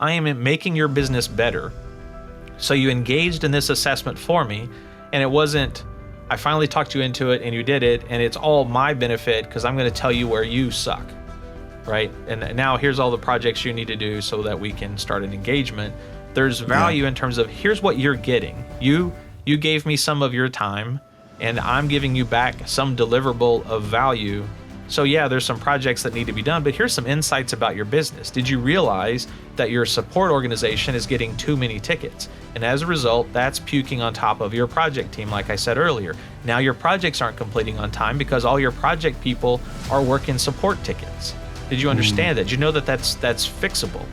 I am making your business better. So you engaged in this assessment for me, and it wasn't, I finally talked you into it and you did it, and it's all my benefit because I'm going to tell you where you suck, right? And now here's all the projects you need to do so that we can start an engagement. There's value in terms of here's what you're getting. You gave me some of your time, and I'm giving you back some deliverable of value. So yeah, there's some projects that need to be done, but here's some insights about your business. Did you realize that your support organization is getting too many tickets? And as a result, that's puking on top of your project team, like I said earlier. Now your projects aren't completing on time because all your project people are working support tickets. Did you understand that? Did you know that that's fixable?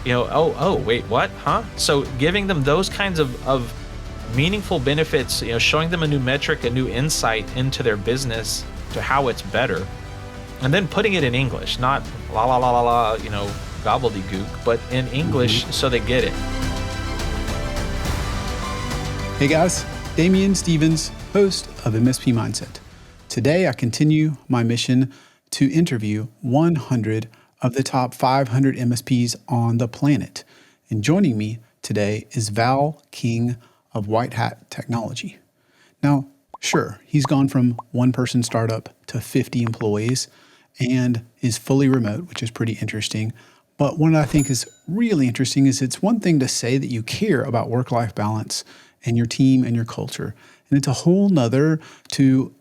You know, oh, wait, what? Huh? So giving them those kinds of meaningful benefits, you know, showing them a new metric, a new insight into their business to how it's better, and then putting it in English, not la la la la la, you know, gobbledygook, but in English so they get it. Hey guys, Damian Stevens, host of MSP Mindset. Today I continue my mission to interview 100 of the top 500 MSPs on the planet. And joining me today is Val King of Whitehat Technology. Now, sure, he's gone from one-person startup to 50 employees and is fully remote, which is pretty interesting. But what I think is really interesting is it's one thing to say that you care about work-life balance and your team and your culture. And it's a whole nother to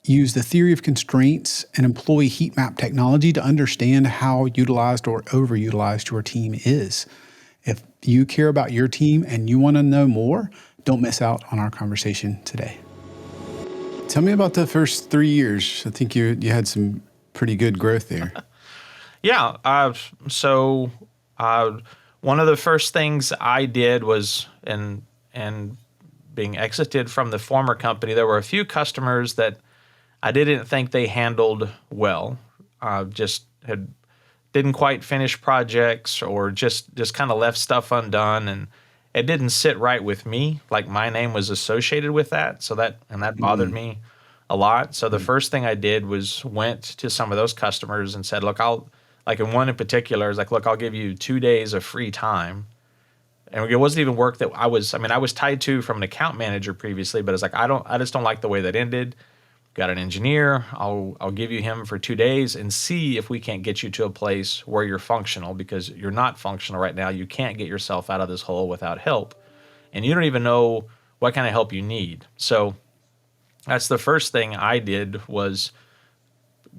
use the theory of constraints and employee heat map technology to understand how utilized or overutilized your team is. If you care about your team and you want to know more, don't miss out on our conversation today. Tell me about the first 3 years. I think you had some pretty good growth there. Yeah. So one of the first things I did was, and being exited from the former company, there were a few customers that I didn't think they handled well. Didn't quite finish projects or just kind of left stuff undone, and it didn't sit right with me. Like my name was associated with that, so that bothered me a lot. So the first thing I did was went to some of those customers and said, look, in one in particular, I was like, look, I'll give you 2 days of free time. And it wasn't even work that I was tied to from an account manager previously, but it's like, I just don't like the way that ended. Got an engineer. I'll give you him for 2 days and see if we can't get you to a place where you're functional, because you're not functional right now. You can't get yourself out of this hole without help. And you don't even know what kind of help you need. So that's the first thing I did, was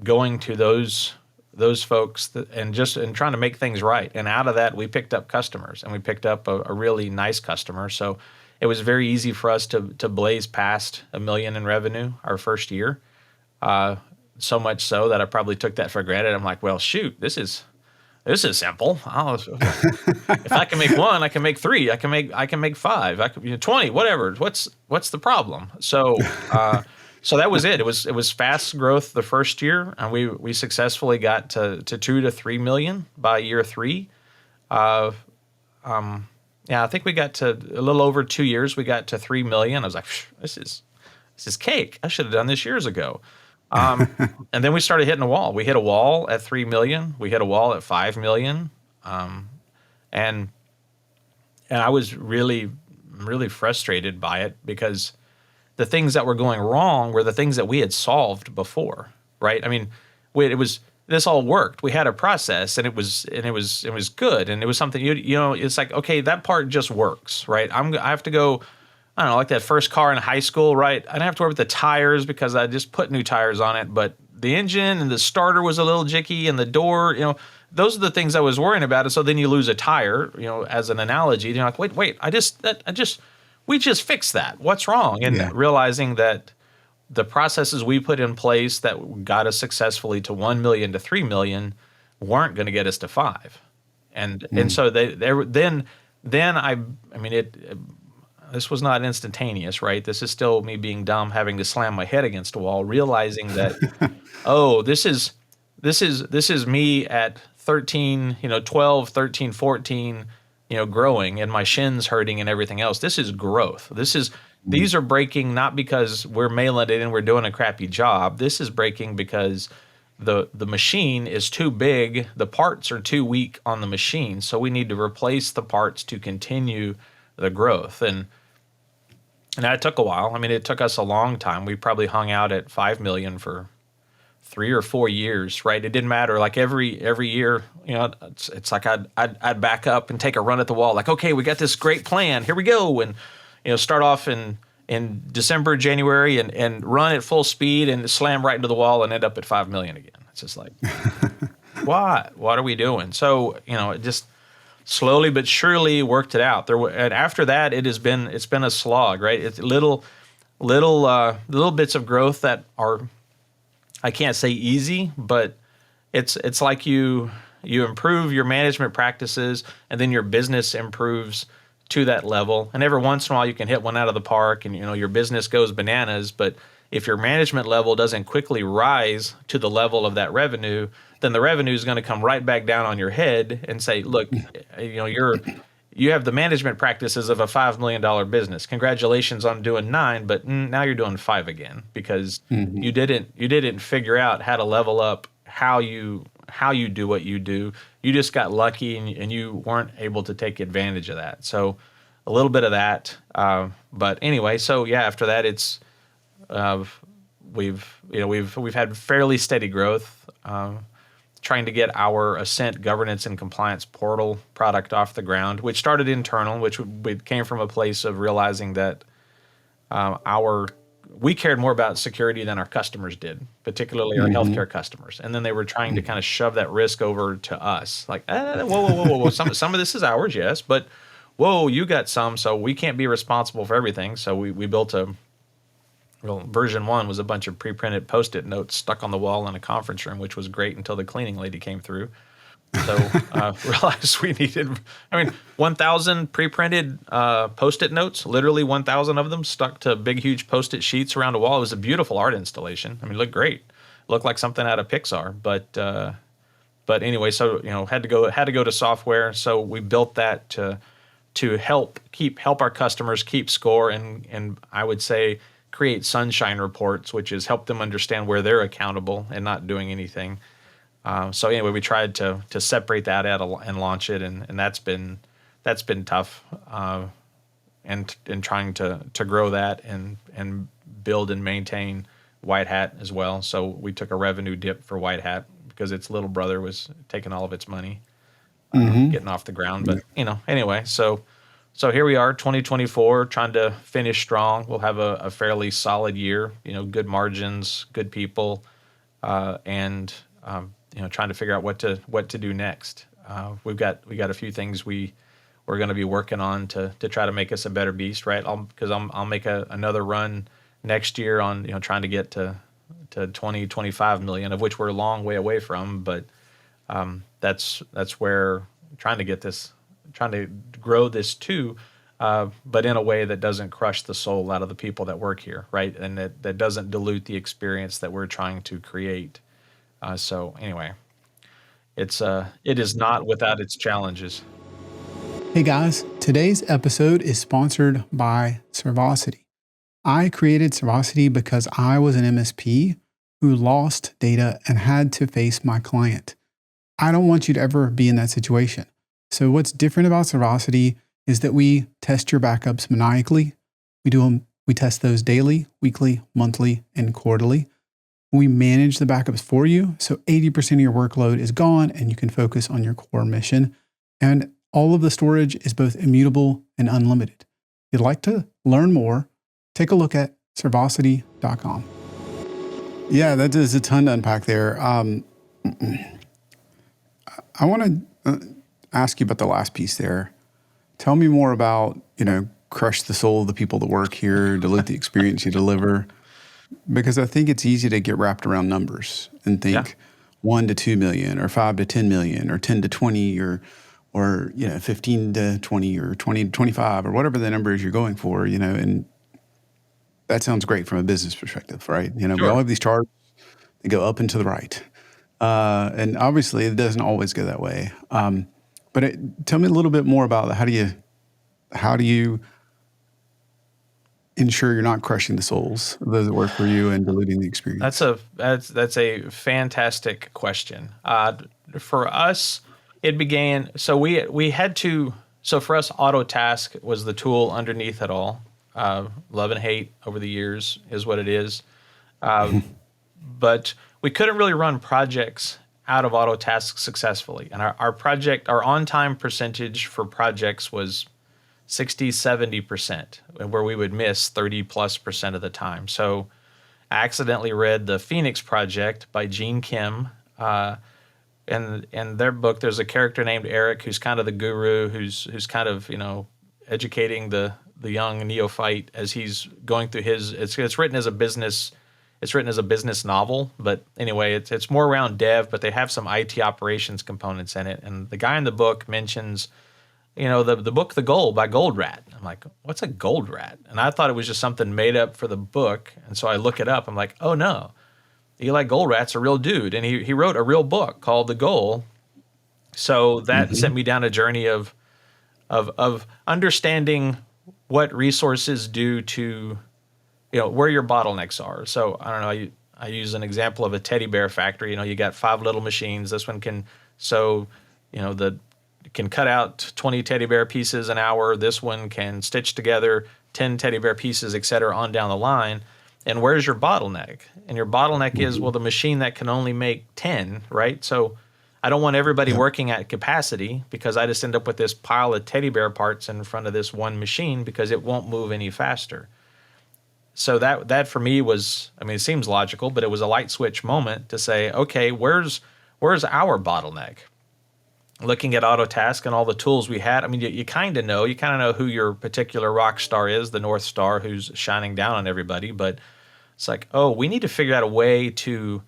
going to those folks and trying to make things right. And out of that, we picked up customers, and we picked up a really nice customer. So it was very easy for us to blaze past $1 million in revenue our first year. So much so that I probably took that for granted. I'm like, well, shoot, this is simple. If I can make 1, I can make 3. I can make 5. I can 20. Whatever. What's the problem? So so that was it. It was fast growth the first year, and we successfully got to 2 to 3 million by year 3. Yeah, I think we got to a little over 2 years. We got to 3 million. I was like, this is cake. I should have done this years ago. And then we started hitting a wall. We hit a wall at 3 million. We hit a wall at 5 million. And I was really, really frustrated by it, because the things that were going wrong were the things that we had solved before, right? I mean, this all worked. We had a process, and it was good, and it was something you know. It's like, okay, that part just works, right? I have to go. I don't know, like that first car in high school, right? I didn't have to worry with the tires because I just put new tires on it, but the engine and the starter was a little jicky, and the door, you know, those are the things I was worrying about. And so then you lose a tire, you know, as an analogy. You're like, wait, we just fixed that. What's wrong? And realizing that the processes we put in place that got us successfully to 1 million to 3 million weren't going to get us to 5. And so this was not instantaneous, right? This is still me being dumb, having to slam my head against a wall, realizing that, this is me at 13, 12, 13, 14, growing, and my shins hurting and everything else. This is growth. These are breaking not because we're mailing it and we're doing a crappy job. This is breaking because the machine is too big, the parts are too weak on the machine, so we need to replace the parts to continue the growth. And that took a while. I mean, it took us a long time. We probably hung out at 5 million for 3 or 4 years, right? It didn't matter. Like every year, it's like I'd back up and take a run at the wall. Like, okay, we got this great plan. Here we go, and start off in December, January, and run at full speed and slam right into the wall and end up at 5 million again. It's just like, what are we doing? So it just slowly but surely worked it out. And after that, it's been a slog, right? It's little bits of growth that are, I can't say easy, but it's like you improve your management practices, and then your business improves to that level. And every once in a while, you can hit one out of the park, and your business goes bananas. But if your management level doesn't quickly rise to the level of that revenue, then the revenue is going to come right back down on your head and say, "Look, you have the management practices of a $5 million business. Congratulations on doing 9, but now you're doing 5 again because you didn't figure out how to level up how you do what you do. You just got lucky and you weren't able to take advantage of that." So a little bit of that, but anyway. So yeah, after that, it's we've had fairly steady growth. Trying to get our Ascent governance and compliance portal product off the ground, which started internal, which came from a place of realizing that we cared more about security than our customers did, particularly our healthcare customers. And then they were trying to kind of shove that risk over to us, like, whoa. Some of this is ours, yes, but whoa, you got some, so we can't be responsible for everything. So we built version 1 was a bunch of pre-printed Post-it notes stuck on the wall in a conference room, which was great until the cleaning lady came through. So realized we needed, 1,000 pre-printed Post-it notes, literally 1,000 of them stuck to big, huge Post-it sheets around a wall. It was a beautiful art installation. It looked great. It looked like something out of Pixar. But anyway, so had to go to software. So we built that to help our customers keep score, and I would say create sunshine reports, which is help them understand where they're accountable and not doing anything. So anyway, we tried to separate that out and launch it, and that's been tough. And trying to grow that and build and maintain Whitehat as well. So we took a revenue dip for Whitehat because its little brother was taking all of its money, getting off the ground. But anyway, so here we are, 2024, trying to finish strong. We'll have a fairly solid year. Good margins, good people, and trying to figure out what to do next. We got a few things we're going to be working on to try to make us a better beast, right? Because I'll make another run next year on trying to get to 20-25 million, of which we're a long way away from. But that's where trying to grow this too, but in a way that doesn't crush the soul out of the people that work here, right? And that doesn't dilute the experience that we're trying to create. So anyway, it is not without its challenges. Hey guys, today's episode is sponsored by Servosity. I created Servosity because I was an MSP who lost data and had to face my client. I don't want you to ever be in that situation. So what's different about Servosity is that we test your backups maniacally. We test those daily, weekly, monthly, and quarterly. We manage the backups for you, so 80% of your workload is gone and you can focus on your core mission. And all of the storage is both immutable and unlimited. If you'd like to learn more, take a look at servosity.com. Yeah, that is a ton to unpack there. I want to ask you about the last piece there. Tell me more about, crush the soul of the people that work here, dilute the experience you deliver. Because I think it's easy to get wrapped around numbers and think 1 to 2 million or 5 to 10 million or 10 to 20 or 15 to 20 or 20 to 25 or whatever the number is you're going for, and that sounds great from a business perspective, right? We all have these charts, they go up and to the right. And obviously it doesn't always go that way. But tell me a little bit more about how do you ensure you're not crushing the souls of those that work for you and diluting the experience? That's a fantastic question. For us, it began. So we had to. So for us, Autotask was the tool underneath it all. Love and hate over the years is what it is. But we couldn't really run projects out of Autotask successfully, and our on time percentage for projects was 60-70%, where we would miss 30+% of the time. So I accidentally read The Phoenix Project by Gene Kim. And in their book, there's a character named Eric who's kind of the guru, who's kind of educating the young neophyte as he's going through his. It's written as a business. It's written as a business novel, but anyway, it's more around dev, but they have some IT operations components in it. And the guy in the book mentions, the book The Goal by Goldratt. I'm like, what's a Goldratt? And I thought it was just something made up for the book. And so I look it up. I'm like, oh no, Eli Goldratt's a real dude. And he wrote a real book called The Goal. So that sent me down a journey of understanding what resources do to, where your bottlenecks are. So I don't know, I use an example of a teddy bear factory. You got 5 little machines. This one can can cut out 20 teddy bear pieces an hour. This one can stitch together 10 teddy bear pieces, et cetera, on down the line. And where's your bottleneck? And your bottleneck is, well, the machine that can only make 10, right? So I don't want everybody working at capacity, because I just end up with this pile of teddy bear parts in front of this one machine because it won't move any faster. So that for me was, it seems logical, but it was a light switch moment to say, okay, where's our bottleneck? Looking at Autotask and all the tools we had, you kind of know who your particular rock star is, the North Star who's shining down on everybody. But it's like, oh, we need to figure out a way to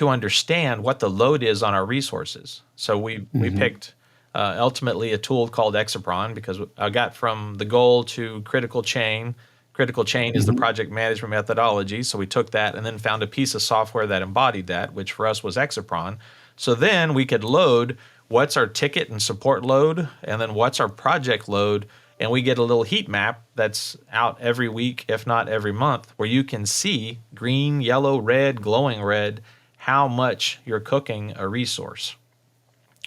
understand what the load is on our resources. So we picked ultimately a tool called Exapron, because I got from the goal to critical chain. Critical chain is the project management methodology. So we took that and then found a piece of software that embodied that, which for us was Exapron. So then we could load what's our ticket and support load, and then what's our project load, and we get a little heat map that's out every week, if not every month, where you can see green, yellow, red, glowing red, how much you're cooking a resource.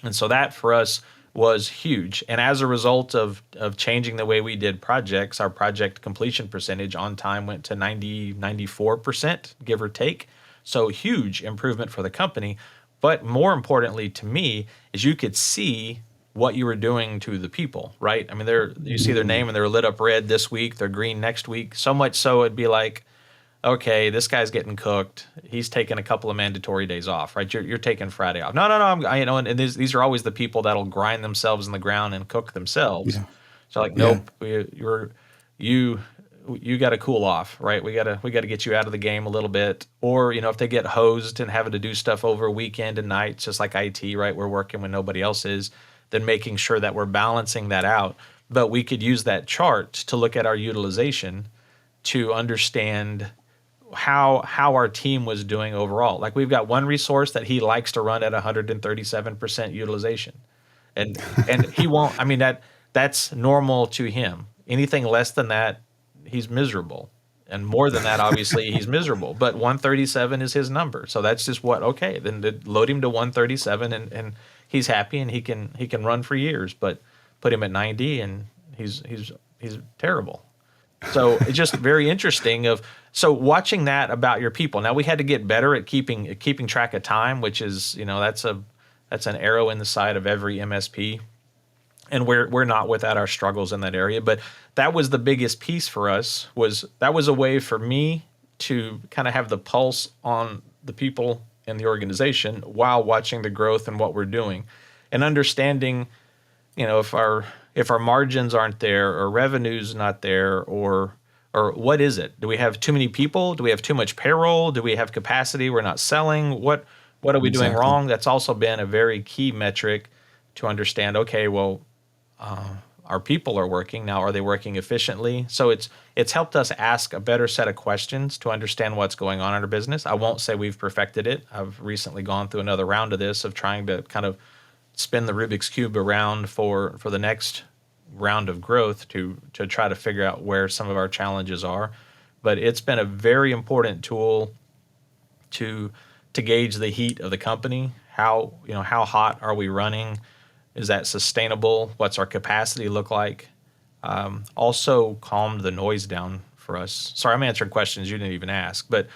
And so that for us was huge. And as a result of changing the way we did projects, our project completion percentage on time went to 94%, give or take. So huge improvement for the company. But more importantly to me is you could see what you were doing to the people, right? You see their name and they're lit up red this week, they're green next week. So much so it'd be like, okay, this guy's getting cooked. He's taking a couple of mandatory days off, right? You're taking Friday off. No, and these are always the people that'll grind themselves in the ground and cook themselves. Yeah. So like, nope, you got to cool off, right? We got to get you out of the game a little bit. Or, if they get hosed and having to do stuff over a weekend and nights, just like IT, right? We're working when nobody else is, then making sure that we're balancing that out. But we could use that chart to look at our utilization to understand how our team was doing overall. Like, we've got one resource that he likes to run at 137% utilization. And he won't, that's normal to him. Anything less than that, he's miserable. And more than that, obviously, he's miserable. But 137 is his number. So that's just then load him to 137 and he's happy and he can run for years. But put him at 90 and he's terrible. So it's just very interesting so watching that about your people. Now we had to get better at keeping track of time, which is, that's an arrow in the side of every MSP. And we're not without our struggles in that area. But that was the biggest piece for us, that was a way for me to kind of have the pulse on the people in the organization while watching the growth and what we're doing. And understanding, if our margins aren't there or revenue's not there or what is it? Do we have too many people? Do we have too much payroll? Do we have capacity we're not selling? What are we doing wrong? That's also been a very key metric to understand, okay, well, our people are working now. Are they working efficiently? So it's helped us ask a better set of questions to understand what's going on in our business. I won't say we've perfected it. I've recently gone through another round of this, of trying to kind of spin the Rubik's Cube around for the next round of growth to try to figure out where some of our challenges are. but it's been a very important tool to gauge the heat of the company. How hot are we running? Is that sustainable? What's our capacity look like? Also calmed the noise down for us. Sorry, I'm answering questions you didn't even ask, but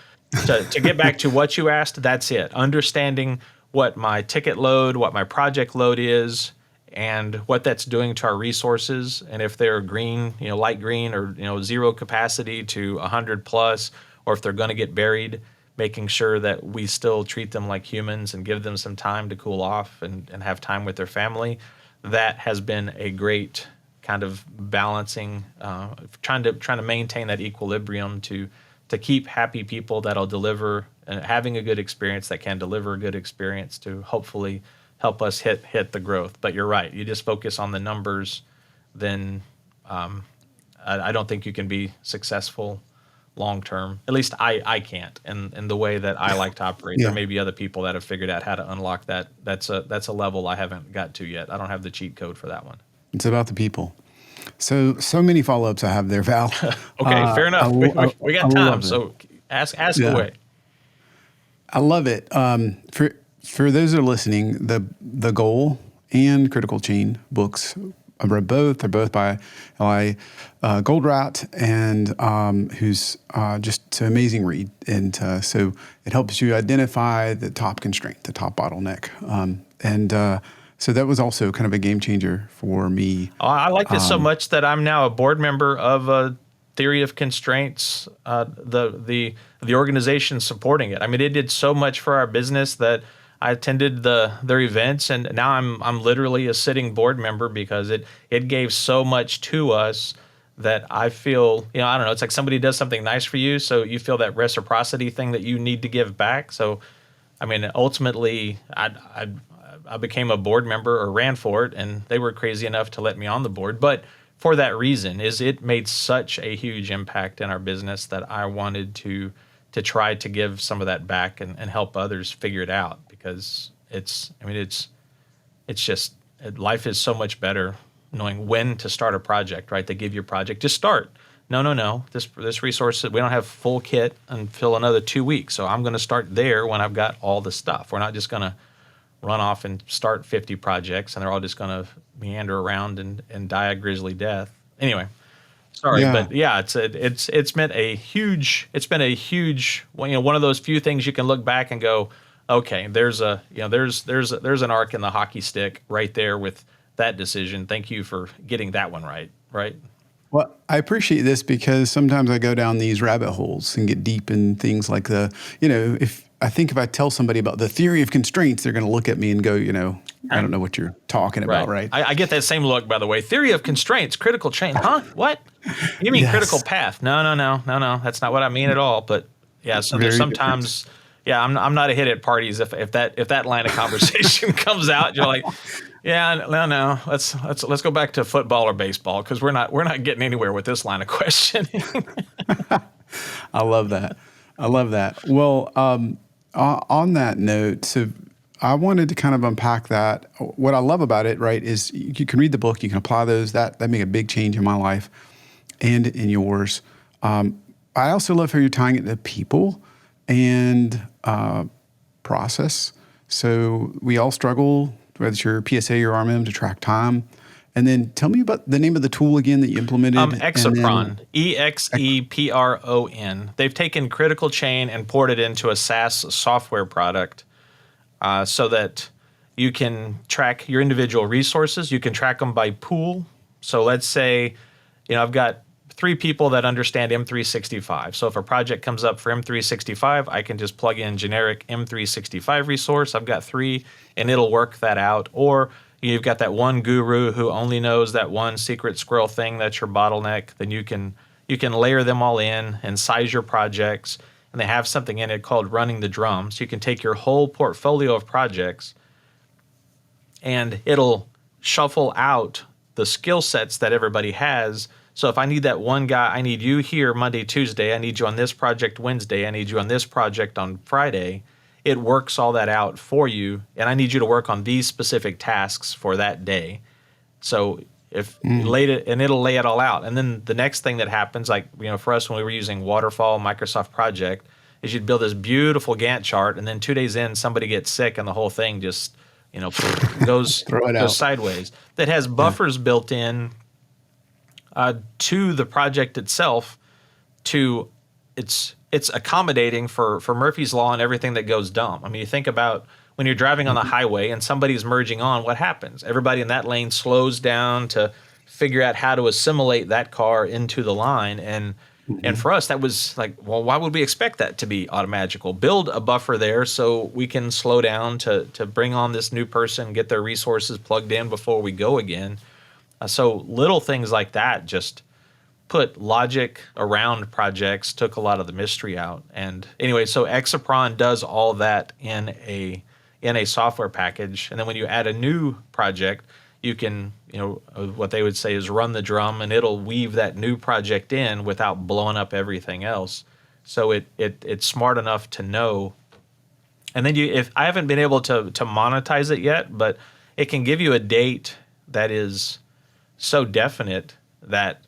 to get back to what you asked, that's it. Understanding what my ticket load, what my project load is, and what that's doing to our resources, and if they're green, light green, or zero capacity to 100 plus, or if they're going to get buried, making sure that we still treat them like humans and give them some time to cool off and have time with their family. That has been a great kind of balancing, trying to maintain that equilibrium to keep happy people that'll deliver, having a good experience that can deliver a good experience to hopefully help us hit the growth. But you're right. You just focus on the numbers, then I don't think you can be successful long term. At least I can't. And the way that I like to operate, there Yeah. may be other people that have figured out how to unlock that. That's a level I haven't got to yet. I don't have the cheat code for that one. It's about the people. So many follow-ups I have there, Val. Okay, fair enough. We I got time, love it. so ask Yeah. away. I love it. For those that are listening, the Goal and Critical Chain books, I read both. They're both by Eli Goldratt, and who's just an amazing read. And so it helps you identify the top constraint, the top bottleneck. So that was also kind of a game changer for me. I liked it so much that I'm now a board member of Theory of Constraints, the organization supporting it. I mean, it did so much for our business that I attended their events, and now I'm literally a sitting board member because it gave so much to us that I feel, I don't know, it's like somebody does something nice for you, so you feel that reciprocity thing that you need to give back. So, I mean, ultimately, I became a board member or ran for it, and they were crazy enough to let me on the board. But for that reason, is it made such a huge impact in our business that I wanted to try to give some of that back and help others figure it out, because it's just life is so much better knowing when to start a project, right? They give you a project, just start. No. This resource, we don't have full kit until another 2 weeks. So I'm going to start there when I've got all the stuff. We're not just going to run off and start 50 projects and they're all just going to meander around and die a grisly death. Anyway, sorry, Yeah. but yeah, it's been a huge, one of those few things you can look back and go, okay, there's an arc in the hockey stick right there with that decision. Thank you for getting that one right. Well, I appreciate this because sometimes I go down these rabbit holes and get deep in things like if I tell somebody about the theory of constraints, they're going to look at me and go, I don't know what you're talking about, right? I get that same look, by the way. Theory of constraints, critical chain. Huh? What? You mean Yes. critical path? No. That's not what I mean at all. But yeah, so there's Very different. sometimes, yeah, I'm not a hit at parties if that line of conversation comes out. You're like, yeah, no. Let's go back to football or baseball because we're not getting anywhere with this line of questioning. I love that. Well, on that note, so I wanted to kind of unpack that. What I love about it, right, is you can read the book, you can apply those. That made a big change in my life and in yours. I also love how you're tying it to people and process. So we all struggle, whether it's your PSA or RMM, to track time. And then tell me about the name of the tool again that you implemented. Exapron, EXEPRON. They've taken Critical Chain and ported it into a SaaS software product so that you can track your individual resources. You can track them by pool. So let's say, I've got 3 people that understand M365. So if a project comes up for M365, I can just plug in generic M365 resource. I've got 3, and it'll work that out. Or you've got that one guru who only knows that one secret squirrel thing that's your bottleneck. Then you can layer them all in and size your projects. And they have something in it called running the drums. You can take your whole portfolio of projects and it'll shuffle out the skill sets that everybody has. So if I need that one guy, I need you here Monday, Tuesday. I need you on this project Wednesday. I need you on this project on Friday. It works all that out for you, and I need you to work on these specific tasks for that day. So If you laid it, and it'll lay it all out. And then the next thing that happens, like, for us when we were using Waterfall Microsoft Project, is you'd build this beautiful Gantt chart, and then 2 days in, somebody gets sick, and the whole thing just, goes Throw it goes out. sideways. That has buffers built in to the project itself. To it's accommodating for Murphy's Law and everything that goes dumb. I mean, you think about when you're driving on the highway and somebody's merging on, what happens? Everybody in that lane slows down to figure out how to assimilate that car into the line. And for us, that was like, well, why would we expect that to be automagical? Build a buffer there so we can slow down to bring on this new person, get their resources plugged in before we go again. So little things like that just put logic around projects, took a lot of the mystery out. And anyway, so Exapron does all that in a software package. And then when you add a new project, you can, what they would say is run the drum, and it'll weave that new project in without blowing up everything else. So it's smart enough to know. And then if I haven't been able to monetize it yet, but it can give you a date that is so definite that,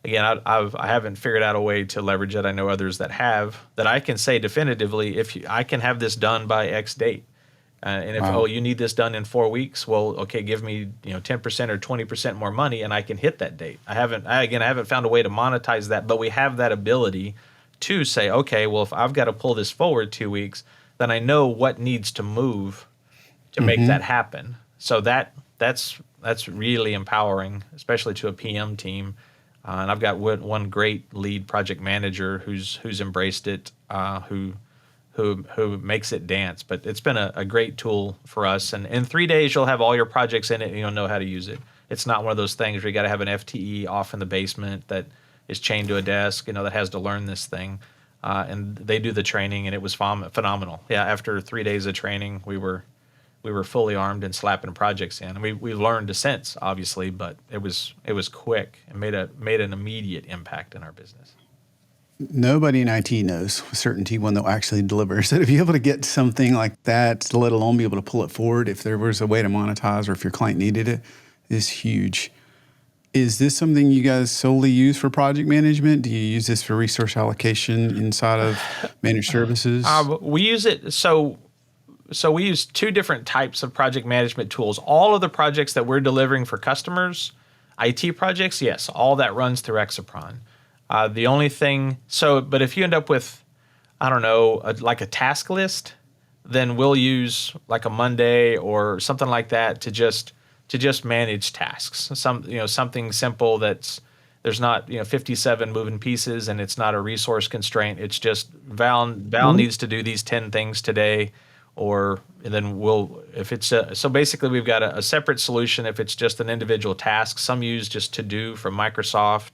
again, I haven't figured out a way to leverage it. I know others that have, that I can say definitively, I can have this done by X date. And if, you need this done in 4 weeks, well, okay, give me 10% or 20% more money, and I can hit that date. I haven't found a way to monetize that, but we have that ability to say, okay, well, if I've got to pull this forward 2 weeks, then I know what needs to move to make that happen. So that's really empowering, especially to a PM team. And I've got one great lead project manager who's embraced it, who makes it dance. But it's been a great tool for us. And in 3 days, you'll have all your projects in it, and you'll know how to use it. It's not one of those things where you got to have an FTE off in the basement that is chained to a desk, that has to learn this thing. And they do the training, and it was phenomenal. Yeah, after 3 days of training, we were fully armed and slapping projects in. And we learned since, obviously, but it was quick and made an immediate impact in our business. Nobody in IT knows with certainty when they'll actually deliver. So to be able to get something like that, let alone be able to pull it forward if there was a way to monetize or if your client needed it, is huge. Is this something you guys solely use for project management? Do you use this for resource allocation inside of managed services? We use it so we use two different types of project management tools. All of the projects that we're delivering for customers, IT projects, yes, all that runs through Exapron. The only thing, but if you end up with, I don't know, like a task list, then we'll use like a Monday or something like that to just manage tasks. Something simple there's not 57 moving pieces, and it's not a resource constraint. It's just Val needs to do these 10 things today. And then so basically we've got a separate solution if it's just an individual task. Some use just to do from Microsoft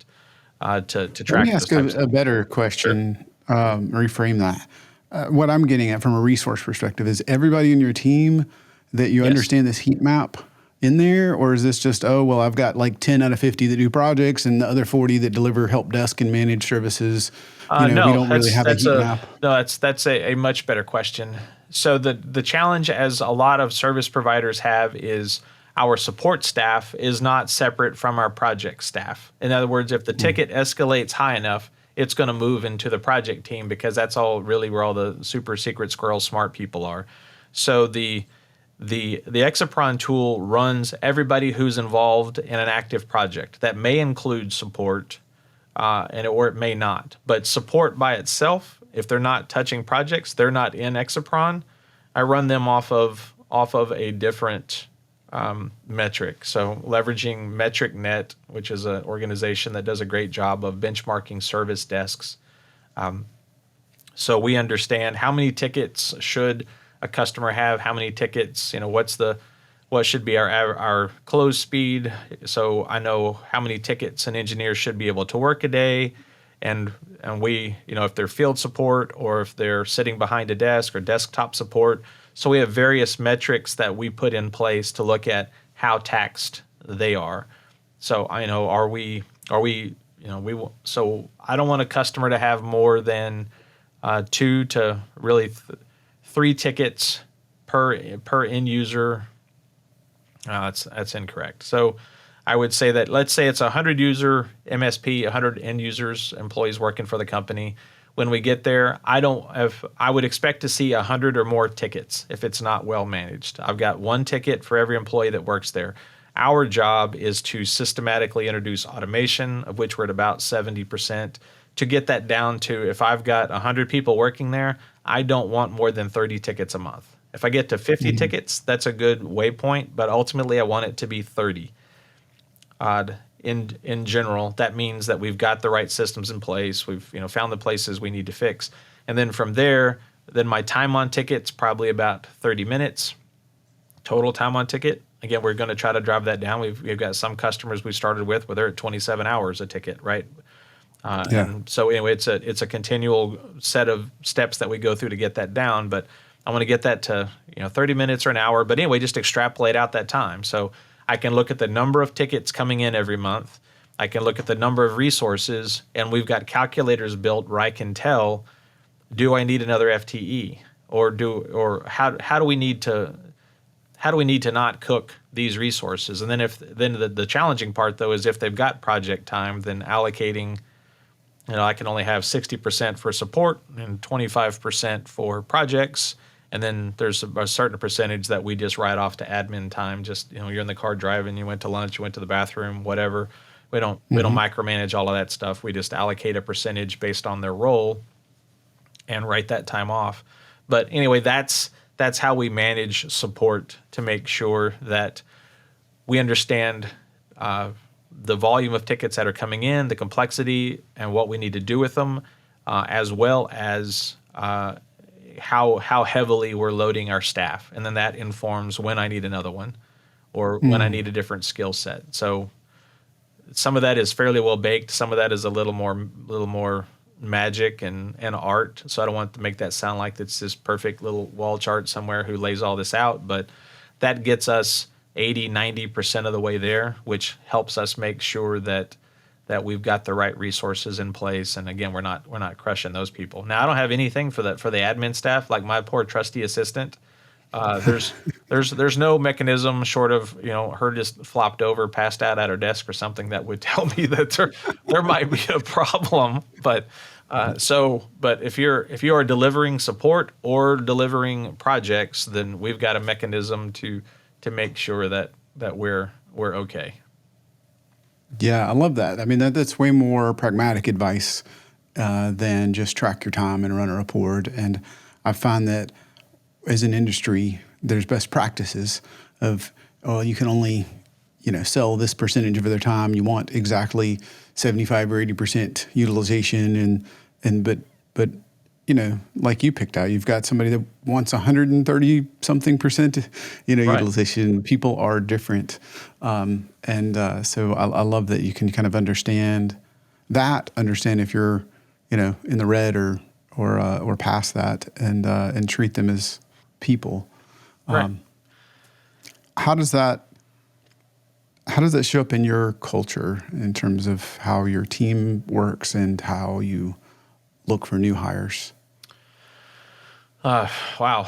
to track. Let me ask a better question, reframe that. What I'm getting at from a resource perspective is everybody in your team that you understand this heat map in there, or is this just, I've got like 10 out of 50 that do projects and the other 40 that deliver help desk and managed services? No, we don't really have a heat map. No, that's a much better question. So the challenge, as a lot of service providers have, is our support staff is not separate from our project staff. In other words, if the ticket escalates high enough, it's going to move into the project team, because that's all really where all the super secret squirrel smart people are. So the Exapron tool runs everybody who's involved in an active project. That may include support, or it may not. But support by itself, if they're not touching projects, they're not in Exapron. I run them off of a different metric. So leveraging MetricNet, which is an organization that does a great job of benchmarking service desks. So we understand how many tickets should a customer have, how many tickets, what should be our close speed. So I know how many tickets an engineer should be able to work a day. And we, if they're field support or if they're sitting behind a desk or desktop support. So we have various metrics that we put in place to look at how taxed they are. So so I don't want a customer to have more than 2 to really 3 tickets per end user. That's incorrect. So I would say that, let's say it's a 100 user MSP, 100 end users, employees working for the company. When we get there, I would expect to see 100 or more tickets if it's not well managed. I've got one ticket for every employee that works there. Our job is to systematically introduce automation, of which we're at about 70%, to get that down to, if I've got 100 people working there, I don't want more than 30 tickets a month. If I get to 50 tickets, that's a good waypoint, but ultimately I want it to be 30. In general, that means that we've got the right systems in place. We've found the places we need to fix, and then from there, then my time on ticket's probably about 30 minutes total time on ticket. Again, we're going to try to drive that down. We've got some customers we started with where they're at 27 hours a ticket, right? Yeah. And so anyway, it's a continual set of steps that we go through to get that down. But I want to get that to 30 minutes or an hour. But anyway, just extrapolate out that time. So I can look at the number of tickets coming in every month. I can look at the number of resources, and we've got calculators built where I can tell, do I need another FTE, or how do we need to not cook these resources? And then the challenging part though is if they've got project time, then allocating, I can only have 60% for support and 25% for projects. And then there's a certain percentage that we just write off to admin time. Just, you're in the car driving, you went to lunch, you went to the bathroom, whatever. We don't micromanage all of that stuff. We just allocate a percentage based on their role and write that time off. But anyway, that's how we manage support to make sure that we understand the volume of tickets that are coming in, the complexity, and what we need to do with them, as well as how heavily we're loading our staff. And then that informs when I need another one or when I need a different skill set. So some of that is fairly well baked. Some of that is a little more magic and art. So I don't want to make that sound like it's this perfect little wall chart somewhere who lays all this out, but that gets us 80-90% of the way there, which helps us make sure that we've got the right resources in place. And again, we're not crushing those people. Now I don't have anything for the admin staff, like my poor trusty assistant. There's no mechanism short of her just flopped over, passed out at her desk or something that would tell me that there might be a problem. But if you are delivering support or delivering projects, then we've got a mechanism to make sure that we're okay. Yeah, I love that. I mean, that's way more pragmatic advice than just track your time and run a report. And I find that as an industry, there's best practices of, you can only, sell this percentage of their time. You want exactly 75 or 80% utilization. But like you picked out, you've got somebody that wants 130 something percent, Right. utilization. People are different. So I love that you can kind of understand if you're, in the red or past that and treat them as people. Right. How does that show up in your culture in terms of how your team works and how you look for new hires? Wow.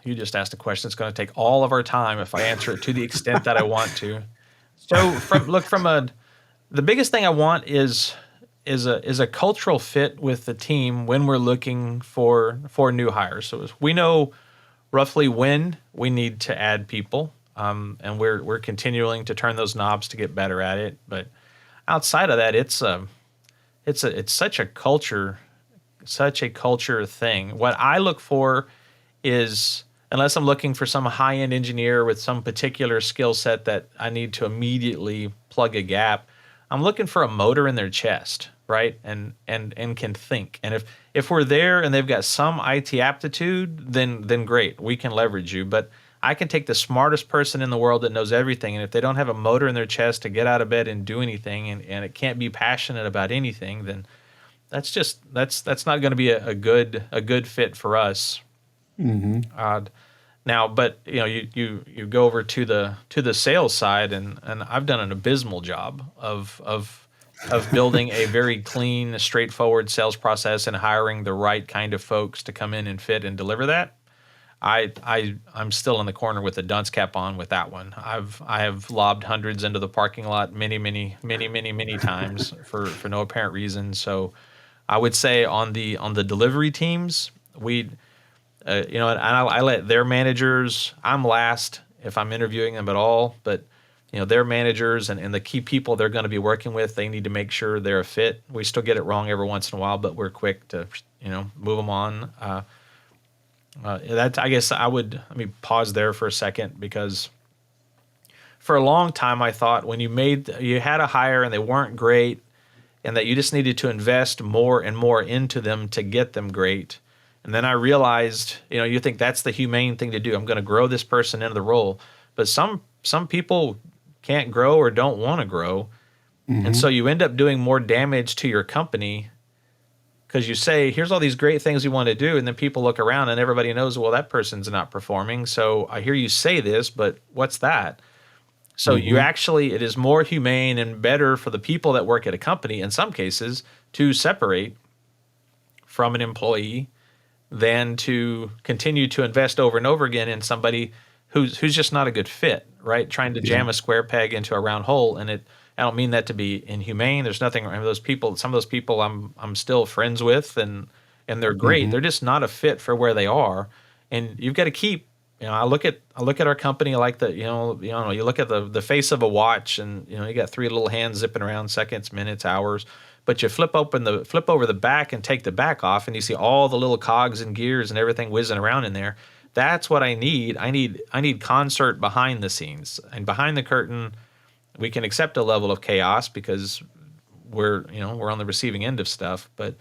You just asked a question that's going to take all of our time if I answer it to the extent that I want to. So the biggest thing I want is a cultural fit with the team when we're looking for new hires. So we know roughly when we need to add people, and we're continuing to turn those knobs to get better at it. But outside of that, it's such a culture thing. What I look for is, unless I'm looking for some high-end engineer with some particular skill set that I need to immediately plug a gap, I'm looking for a motor in their chest, right? And can think. And if we're there and they've got some IT aptitude, then great, we can leverage you. But I can take the smartest person in the world that knows everything, and if they don't have a motor in their chest to get out of bed and do anything, and it can't be passionate about anything, then that's not going to be a good fit for us. Now, but you go over to the sales side, and I've done an abysmal job of building a very clean, straightforward sales process and hiring the right kind of folks to come in and fit and deliver that. I'm still in the corner with the dunce cap on with that one. I have lobbed hundreds into the parking lot many times for no apparent reason. So I would say on the delivery teams, and I let their managers. I'm last if I'm interviewing them at all, but their managers and the key people they're going to be working with, they need to make sure they're a fit. We still get it wrong every once in a while, but we're quick to move them on. That I guess let me pause there for a second, because for a long time I thought when you had a hire and they weren't great, and that you just needed to invest more and more into them to get them great. And then I realized, you think that's the humane thing to do. I'm going to grow this person into the role, but some people can't grow or don't want to grow, and so you end up doing more damage to your company. Because you say, here's all these great things you want to do, and then people look around and everybody knows, well, that person's not performing. So I hear you say this, but what's that? So it is more humane and better for the people that work at a company, in some cases, to separate from an employee than to continue to invest over and over again in somebody who's just not a good fit, right? Trying to jam a square peg into a round hole, and I don't mean that to be inhumane. There's nothing wrong with those people. Some of those people I'm still friends with, and they're great. They're just not a fit for where they are, and you've got to keep. I look at our company like you look at the face of a watch, and you got three little hands zipping around, seconds, minutes, hours. But you flip over the back and take the back off, and you see all the little cogs and gears and everything whizzing around in there. That's what I need. I need concert behind the scenes, and behind the curtain. We can accept a level of chaos because we're on the receiving end of stuff, but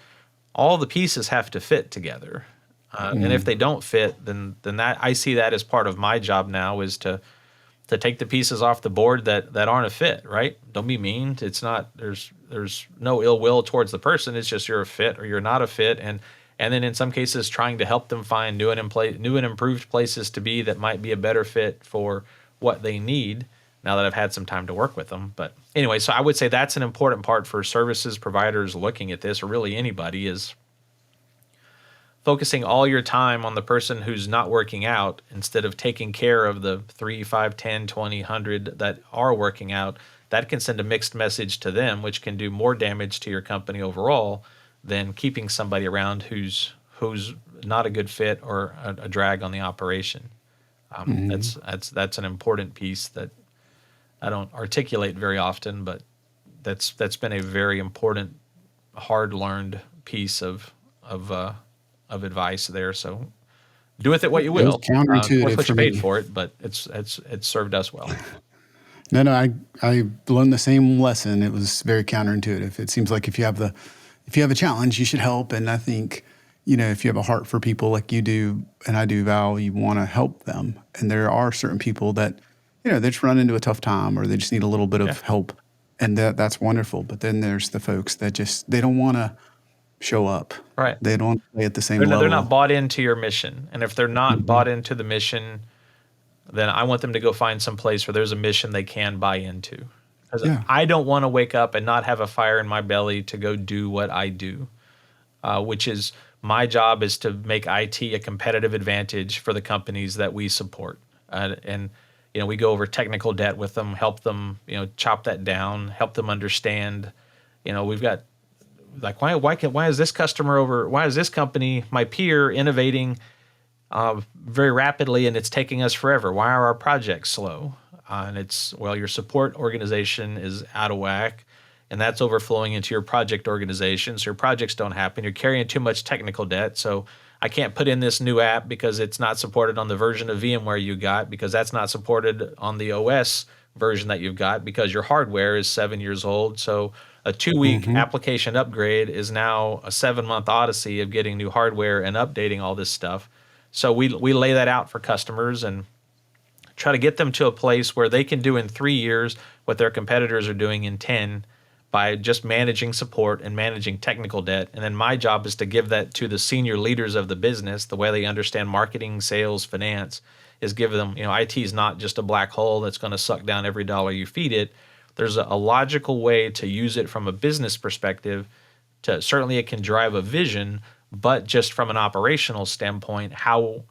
all the pieces have to fit together. And if they don't fit, then that I see that as part of my job now, is to take the pieces off the board that aren't a fit, right? Don't be mean. It's not, there's no ill will towards the person. It's just you're a fit or you're not a fit. And then in some cases trying to help them find new and improved places to be that might be a better fit for what they need, now that I've had some time to work with them. But anyway, so I would say that's an important part for services providers looking at this, or really anybody, is focusing all your time on the person who's not working out instead of taking care of the 3, 5, 10, 20, 100 that are working out. That can send a mixed message to them, which can do more damage to your company overall than keeping somebody around who's not a good fit or a drag on the operation. That's an important piece that I don't articulate very often, but that's been a very important, hard-learned piece of advice there. So do with it what you will. It was counterintuitive Worth what for you paid me. for it, but it's served us well. No, I learned the same lesson. It was very counterintuitive. It seems like if you have a challenge, you should help. And I think, if you have a heart for people like you do, and I do, Val, you want to help them. And there are certain people that, they just run into a tough time, or they just need a little bit of help. And that's wonderful. But then there's the folks that they don't want to show up. Right. They don't want to play at the same level. They're not bought into your mission. And if they're not bought into the mission, then I want them to go find some place where there's a mission they can buy into. Because I don't want to wake up and not have a fire in my belly to go do what I do, which is my job is to make IT a competitive advantage for the companies that we support. And we go over technical debt with them, help them, chop that down, help them understand. We've got, like, why is this customer why is this company, my peer, innovating very rapidly and it's taking us forever? Why are our projects slow? And it's, well, your support organization is out of whack, and that's overflowing into your project organization. So your projects don't happen. You're carrying too much technical debt. So I can't put in this new app because it's not supported on the version of VMware you got, because that's not supported on the OS version that you've got, because your hardware is 7 years old. So a 2-week application upgrade is now a 7-month odyssey of getting new hardware and updating all this stuff. So we lay that out for customers and try to get them to a place where they can do in 3 years what their competitors are doing in 10 by just managing support and managing technical debt. And then my job is to give that to the senior leaders of the business, the way they understand marketing, sales, finance, is give them, IT is not just a black hole that's going to suck down every dollar you feed it. There's a logical way to use it from a business perspective. Certainly it can drive a vision, but just from an operational standpoint, how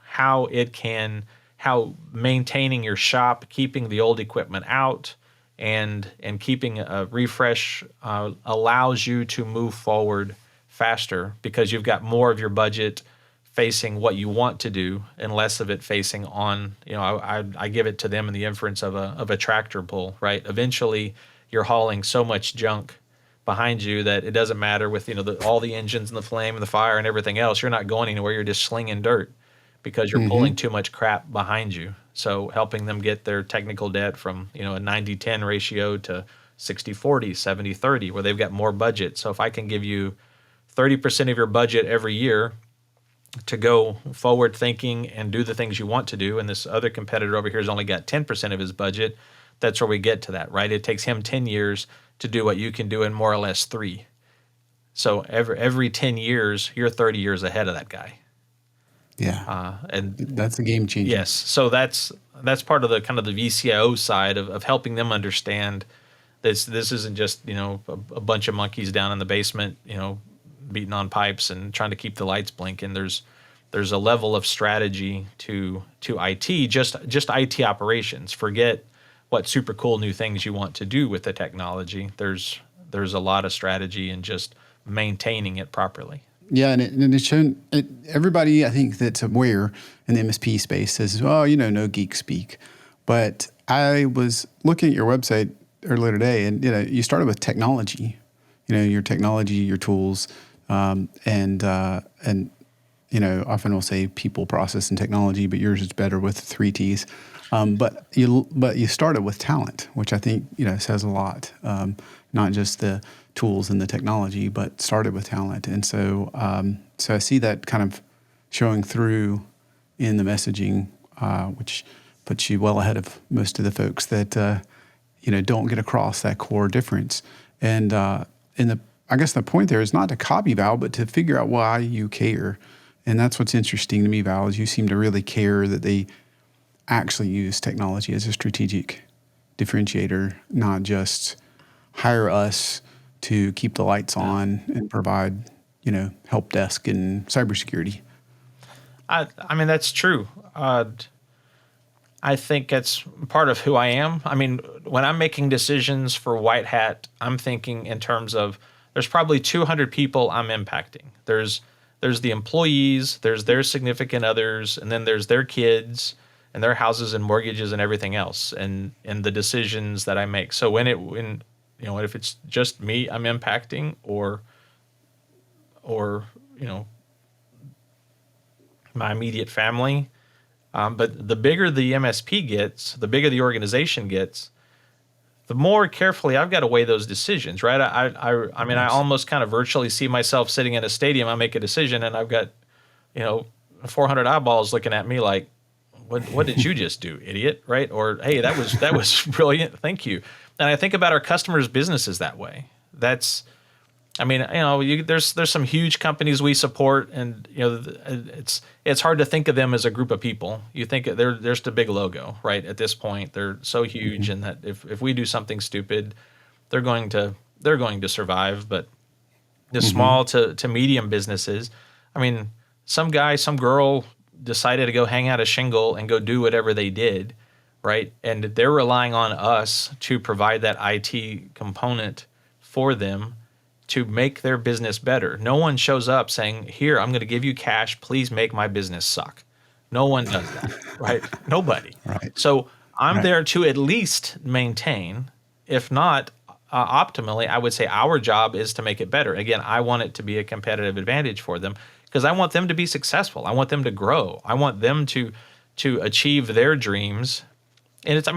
maintaining your shop, keeping the old equipment out, and keeping a refresh allows you to move forward faster because you've got more of your budget facing what you want to do and less of it facing on, I give it to them in the inference of a tractor pull, right? Eventually you're hauling so much junk behind you that it doesn't matter with, all the engines and the flame and the fire and everything else. You're not going anywhere. You're just slinging dirt because you're pulling too much crap behind you. So helping them get their technical debt from, a 90-10 ratio to 60-40, 70-30, where they've got more budget. So if I can give you 30% of your budget every year to go forward thinking and do the things you want to do, and this other competitor over here has only got 10% of his budget, that's where we get to that, right? It takes him 10 years to do what you can do in more or less 3. So every 10 years, you're 30 years ahead of that guy. Yeah. And That's a game changer. yes, so that's part of the kind of the VCIO side of helping them understand this isn't just, a bunch of monkeys down in the basement, beating on pipes and trying to keep the lights blinking. There's a level of strategy to IT, just IT operations. Forget what super cool new things you want to do with the technology. There's a lot of strategy in just maintaining it properly. Yeah, and it's shown everybody, I think, that's aware in the MSP space says, well, no geek speak. But I was looking at your website earlier today, and you started with technology, your technology, your tools, and often we'll say people, process, and technology, but yours is better with 3 T's. But you started with talent, which I think says a lot. Not just the tools and the technology, but started with talent. And so I see that kind of showing through in the messaging, which puts you well ahead of most of the folks that don't get across that core difference. And I guess the point there is not to copy Val, but to figure out why you care. And that's what's interesting to me, Val, is you seem to really care that they actually use technology as a strategic differentiator, not just hire us to keep the lights on and provide, help desk and cybersecurity. I mean, that's true. I think it's part of who I am. I mean, when I'm making decisions for Whitehat, I'm thinking in terms of there's probably 200 people I'm impacting. There's the employees, there's their significant others, and then there's their kids and their houses and mortgages and everything else, and the decisions that I make. So if it's just me I'm impacting, or my immediate family, but the bigger the MSP gets, the bigger the organization gets, the more carefully I've got to weigh those decisions, right? I mean, I almost kind of virtually see myself sitting in a stadium. I make a decision, and I've got 400 eyeballs looking at me like, what did you just do, idiot? Right? Or, hey, that was brilliant. Thank you. And I think about our customers' businesses that way. There's some huge companies we support, and it's hard to think of them as a group of people. You think they're just a big logo, right? At this point, they're so huge, and that if we do something stupid, they're going to survive. But the small to medium businesses, I mean, some guy, some girl decided to go hang out a shingle and go do whatever they did, right? And they're relying on us to provide that IT component for them to make their business better. No one shows up saying, here, I'm going to give you cash. Please make my business suck. No one does that, right? Nobody. Right. So I'm there to at least maintain, if not optimally, I would say our job is to make it better. Again, I want it to be a competitive advantage for them because I want them to be successful. I want them to grow. I want them to achieve their dreams. And it's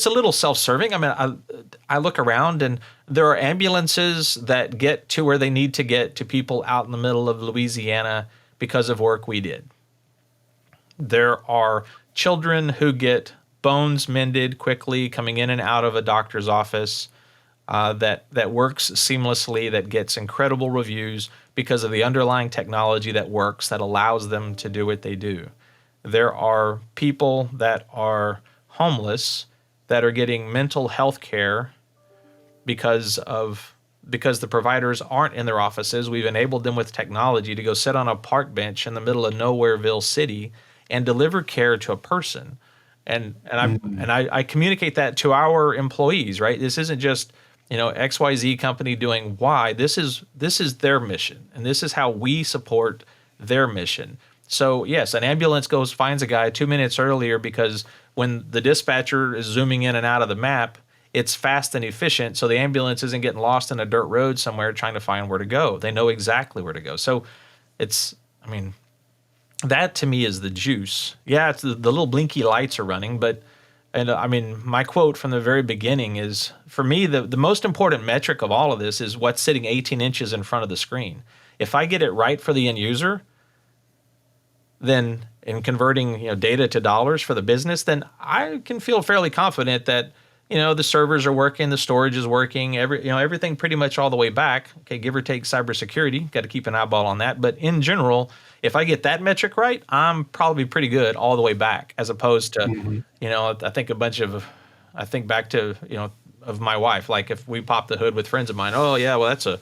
a little self-serving. I mean, I look around, and there are ambulances that get to where they need to get to people out in the middle of Louisiana because of work we did. There are children who get bones mended quickly coming in and out of a doctor's office that works seamlessly, that gets incredible reviews because of the underlying technology that works, that allows them to do what they do. There are people that are homeless that are getting mental health care because of because the providers aren't in their offices, we've enabled them with technology to go sit on a park bench in the middle of Nowhereville City and deliver care to a person. And I communicate that to our employees, right? This isn't just, XYZ company doing Y. This is their mission, and this is how we support their mission. So yes, an ambulance finds a guy 2 minutes earlier because when the dispatcher is zooming in and out of the map, it's fast and efficient. So the ambulance isn't getting lost in a dirt road somewhere trying to find where to go. They know exactly where to go. So I mean, that to me is the juice. Yeah, it's the little blinky lights are running, I mean, my quote from the very beginning is, for me, the most important metric of all of this is what's sitting 18 inches in front of the screen. If I get it right for the end user, then in converting data to dollars for the business, then I can feel fairly confident that the servers are working, the storage is working, everything pretty much all the way back. Okay, give or take cybersecurity, got to keep an eyeball on that. But in general, if I get that metric right, I'm probably pretty good all the way back, as opposed to, I think back to, of my wife. Like if we pop the hood with friends of mine, oh yeah, well that's a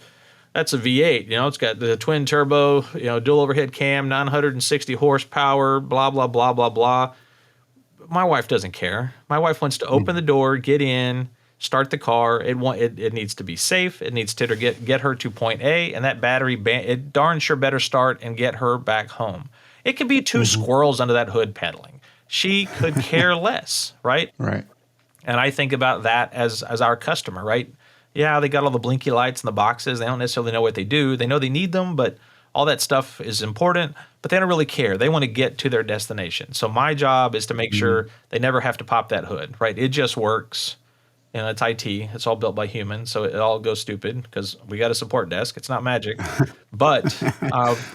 V8. It's got the twin turbo, dual overhead cam, 960 horsepower, blah blah blah blah blah. My wife doesn't care. My wife wants to open the door, get in, start the car. It needs to be safe. It needs to get her to point A, and that battery it darn sure better start and get her back home. It could be two squirrels under that hood pedaling. She could care less, right? Right. And I think about that as our customer, right? Yeah, they got all the blinky lights in the boxes. They don't necessarily know what they do. They know they need them, but all that stuff is important, but they don't really care. They want to get to their destination. So my job is to make sure they never have to pop that hood, right? It just works. It's IT. It's all built by humans, so it all goes stupid because we got a support desk. It's not magic. But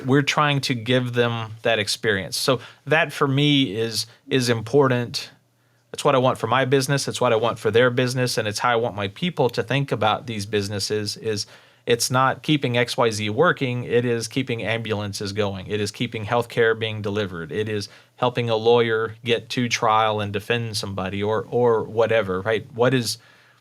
we're trying to give them that experience. So that for me is important. It's what I want for my business. It's what I want for their business, and it's how I want my people to think about these businesses. It's not keeping XYZ working. It is keeping ambulances going. It is keeping healthcare being delivered. It is helping a lawyer get to trial and defend somebody or whatever, right? What is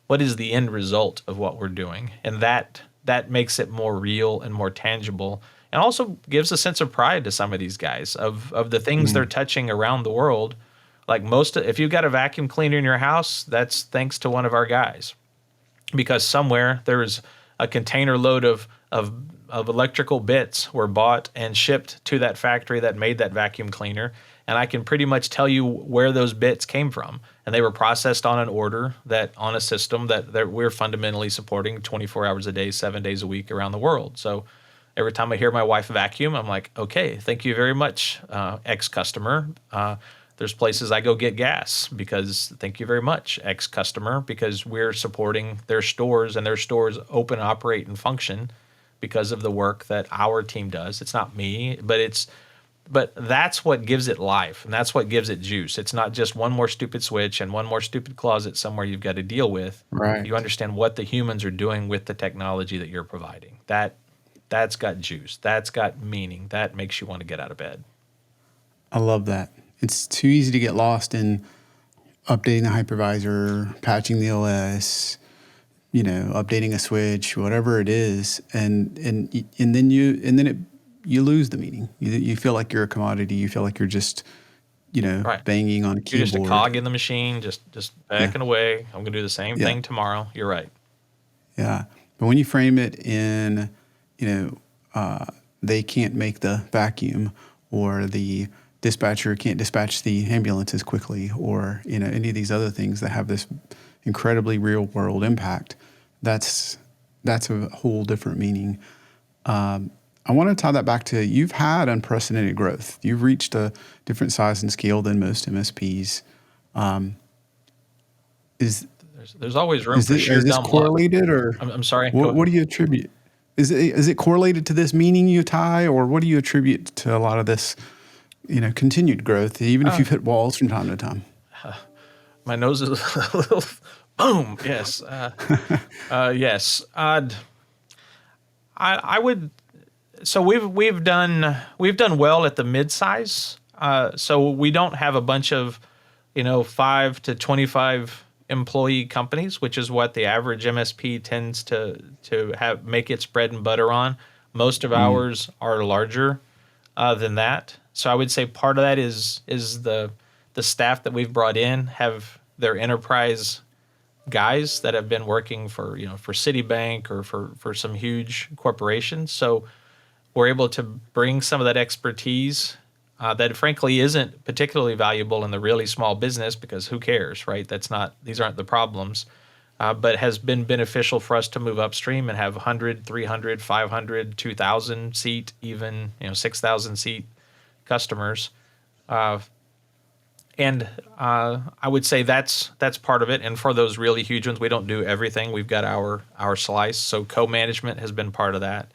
the end result of what we're doing? And that makes it more real and more tangible, and also gives a sense of pride to some of these guys of the things they're touching around the world. Like if you've got a vacuum cleaner in your house, that's thanks to one of our guys, because somewhere there's a container load of electrical bits were bought and shipped to that factory that made that vacuum cleaner. And I can pretty much tell you where those bits came from. And they were processed on an order on a system that we're fundamentally supporting 24 hours a day, 7 days a week around the world. So every time I hear my wife vacuum, I'm like, okay, thank you very much, ex-customer. There's places I go get gas because thank you very much, ex-customer, because we're supporting their stores, and their stores open, operate, and function because of the work that our team does. It's not me, but that's what gives it life, and that's what gives it juice. It's not just one more stupid switch and one more stupid closet somewhere you've got to deal with. Right. You understand what the humans are doing with the technology that you're providing. That's got juice. That's got meaning. That makes you want to get out of bed. I love that. It's too easy to get lost in updating the hypervisor, patching the OS, updating a switch, whatever it is, and then you lose the meaning. You feel like you're a commodity. You feel like you're just Right. banging on a keyboard. You're just a cog in the machine, just backing away. I'm gonna do the same thing tomorrow. You're right. Yeah, but when you frame it in, they can't make the vacuum, or the dispatcher can't dispatch the ambulance as quickly, or any of these other things that have this incredibly real world impact, that's a whole different meaning. I want to tie that back to, you've had unprecedented growth. You've reached a different size and scale than most MSPs. There's always room for sheer is this dumb correlated, luck. or I'm sorry. what do you attribute? Is it correlated to this meaning you tie, or what do you attribute to a lot of this continued growth, even if you've hit walls from time to time? My nose is a little boom. Yes. Yes. I would. So we've done well at the mid-size. So we don't have a bunch of 5 to 25 employee companies, which is what the average MSP tends to have make its bread and butter on. Most of ours are larger than that. So I would say part of that is the staff that we've brought in have their enterprise guys that have been working for for Citibank or for some huge corporations. So we're able to bring some of that expertise that frankly isn't particularly valuable in the really small business because who cares, right? These aren't the problems, but has been beneficial for us to move upstream and have 100, 300, 500, 2,000 seat, even 6,000 seat customers. And I would say that's part of it. And for those really huge ones, we don't do everything. We've got our slice. So co-management has been part of that.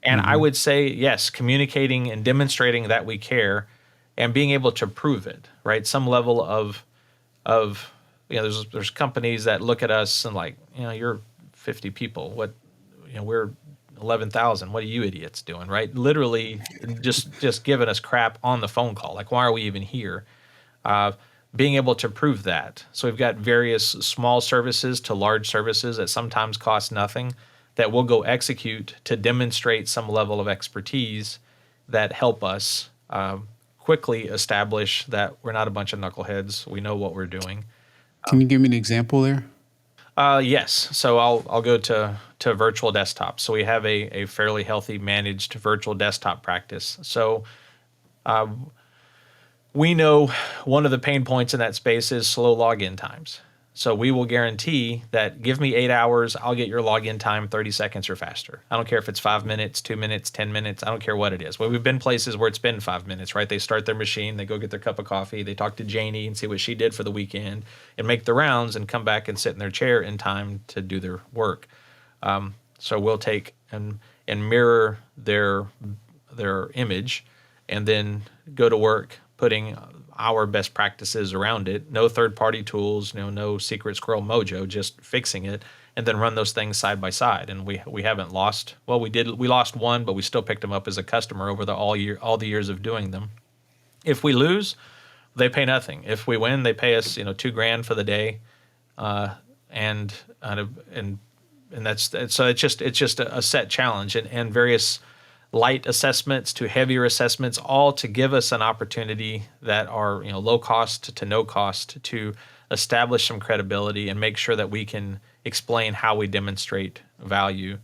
And I would say, yes, communicating and demonstrating that we care and being able to prove it, right? Some level of there's companies that look at us and like, you're 50 people. What, we're 11,000. What are you idiots doing, right? Literally just giving us crap on the phone call. Like, why are we even here? Being able to prove that. So we've got various small services to large services that sometimes cost nothing that we'll go execute to demonstrate some level of expertise that help us quickly establish that we're not a bunch of knuckleheads. We know what we're doing. Can you give me an example there? Yes. So I'll go to virtual desktops. So we have a fairly healthy managed virtual desktop practice. So we know one of the pain points in that space is slow login times. So we will guarantee that give me 8 hours, I'll get your login time 30 seconds or faster. I don't care if it's 5 minutes, 2 minutes, 10 minutes. I don't care what it is. Well, we've been places where it's been 5 minutes, right? They start their machine, they go get their cup of coffee, they talk to Janie and see what she did for the weekend and make the rounds and come back and sit in their chair in time to do their work. So we'll take and mirror their image and then go to work putting our best practices around it. No third-party tools, no secret squirrel mojo, just fixing it, and then run those things side by side. And we haven't lost. Well, we lost one, but we still picked them up as a customer over all the years of doing them. If we lose, they pay nothing. If we win, they pay us $2,000 for the day, and that's so it's just a set challenge and various light assessments to heavier assessments, all to give us an opportunity that are low cost to no cost to establish some credibility and make sure that we can explain how we demonstrate value.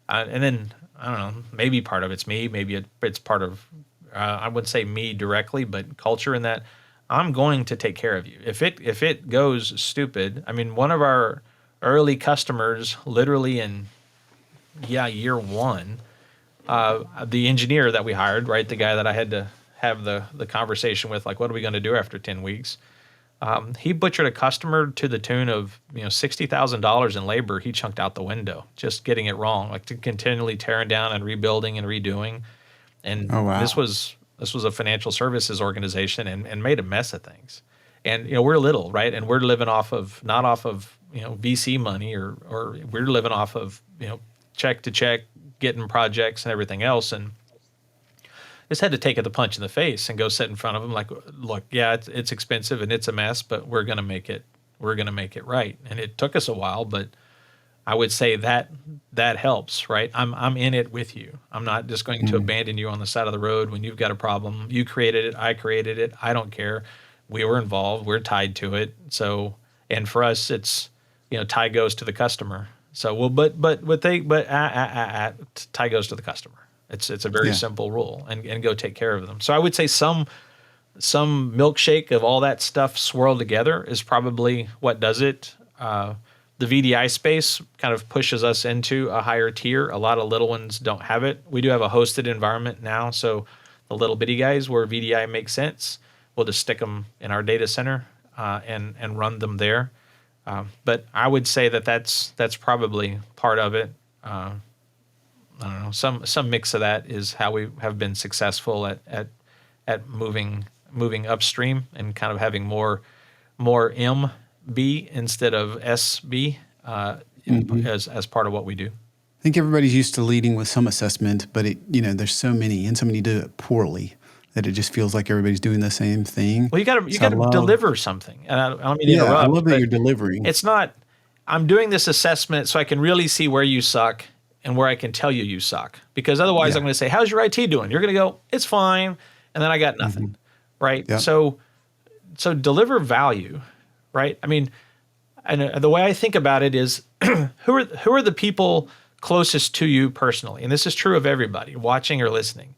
And then I don't know, maybe part of it's me, maybe it's part of I wouldn't say me directly, but culture in that I'm going to take care of you. If it goes stupid, I mean, one of our early customers, literally in year one. The engineer that we hired, right, the guy that I had to have the conversation with, like, what are we going to do after 10 weeks? He butchered a customer to the tune of $60,000 in labor. He chunked out the window, just getting it wrong, like to continually tearing down and rebuilding and redoing. And Oh, wow. this was a financial services organization and made a mess of things. And we're little, right, and we're living not off of VC money or we're living off of check to check, getting projects and everything else, and just had to take the punch in the face and go sit in front of them like, look, yeah, it's expensive and it's a mess, but we're gonna make it right. And it took us a while, but I would say that helps, right? I'm in it with you. I'm not just going to abandon you on the side of the road when you've got a problem. You created it, I created it. I don't care. We were involved. We're tied to it. So, and for us, it's tie goes to the customer. So tie goes to the customer. It's a very simple rule, and go take care of them. So I would say some milkshake of all that stuff swirled together is probably what does it. The VDI space kind of pushes us into a higher tier. A lot of little ones don't have it. We do have a hosted environment now, so the little bitty guys where VDI makes sense, we'll just stick them in our data center and run them there. But I would say that's probably part of it. I don't know. Some mix of that is how we have been successful at moving upstream and kind of having more MB instead of SB as part of what we do. I think everybody's used to leading with some assessment, but there's so many, and so many do it poorly. that it just feels like everybody's doing the same thing. Well, you So I gotta love, deliver something. And I don't mean to yeah, I interrupt, love that but you're delivering. it's not, I'm doing this assessment so I can really see where you suck and where I can tell you suck. Because otherwise, I'm Yeah. going to say, how's your IT doing? You're going to go, it's fine. And then I got nothing. Hmm. Right. Yep. So deliver value. Right. I mean, and the way I think about it is who are the people closest to you personally? And this is true of everybody watching or listening.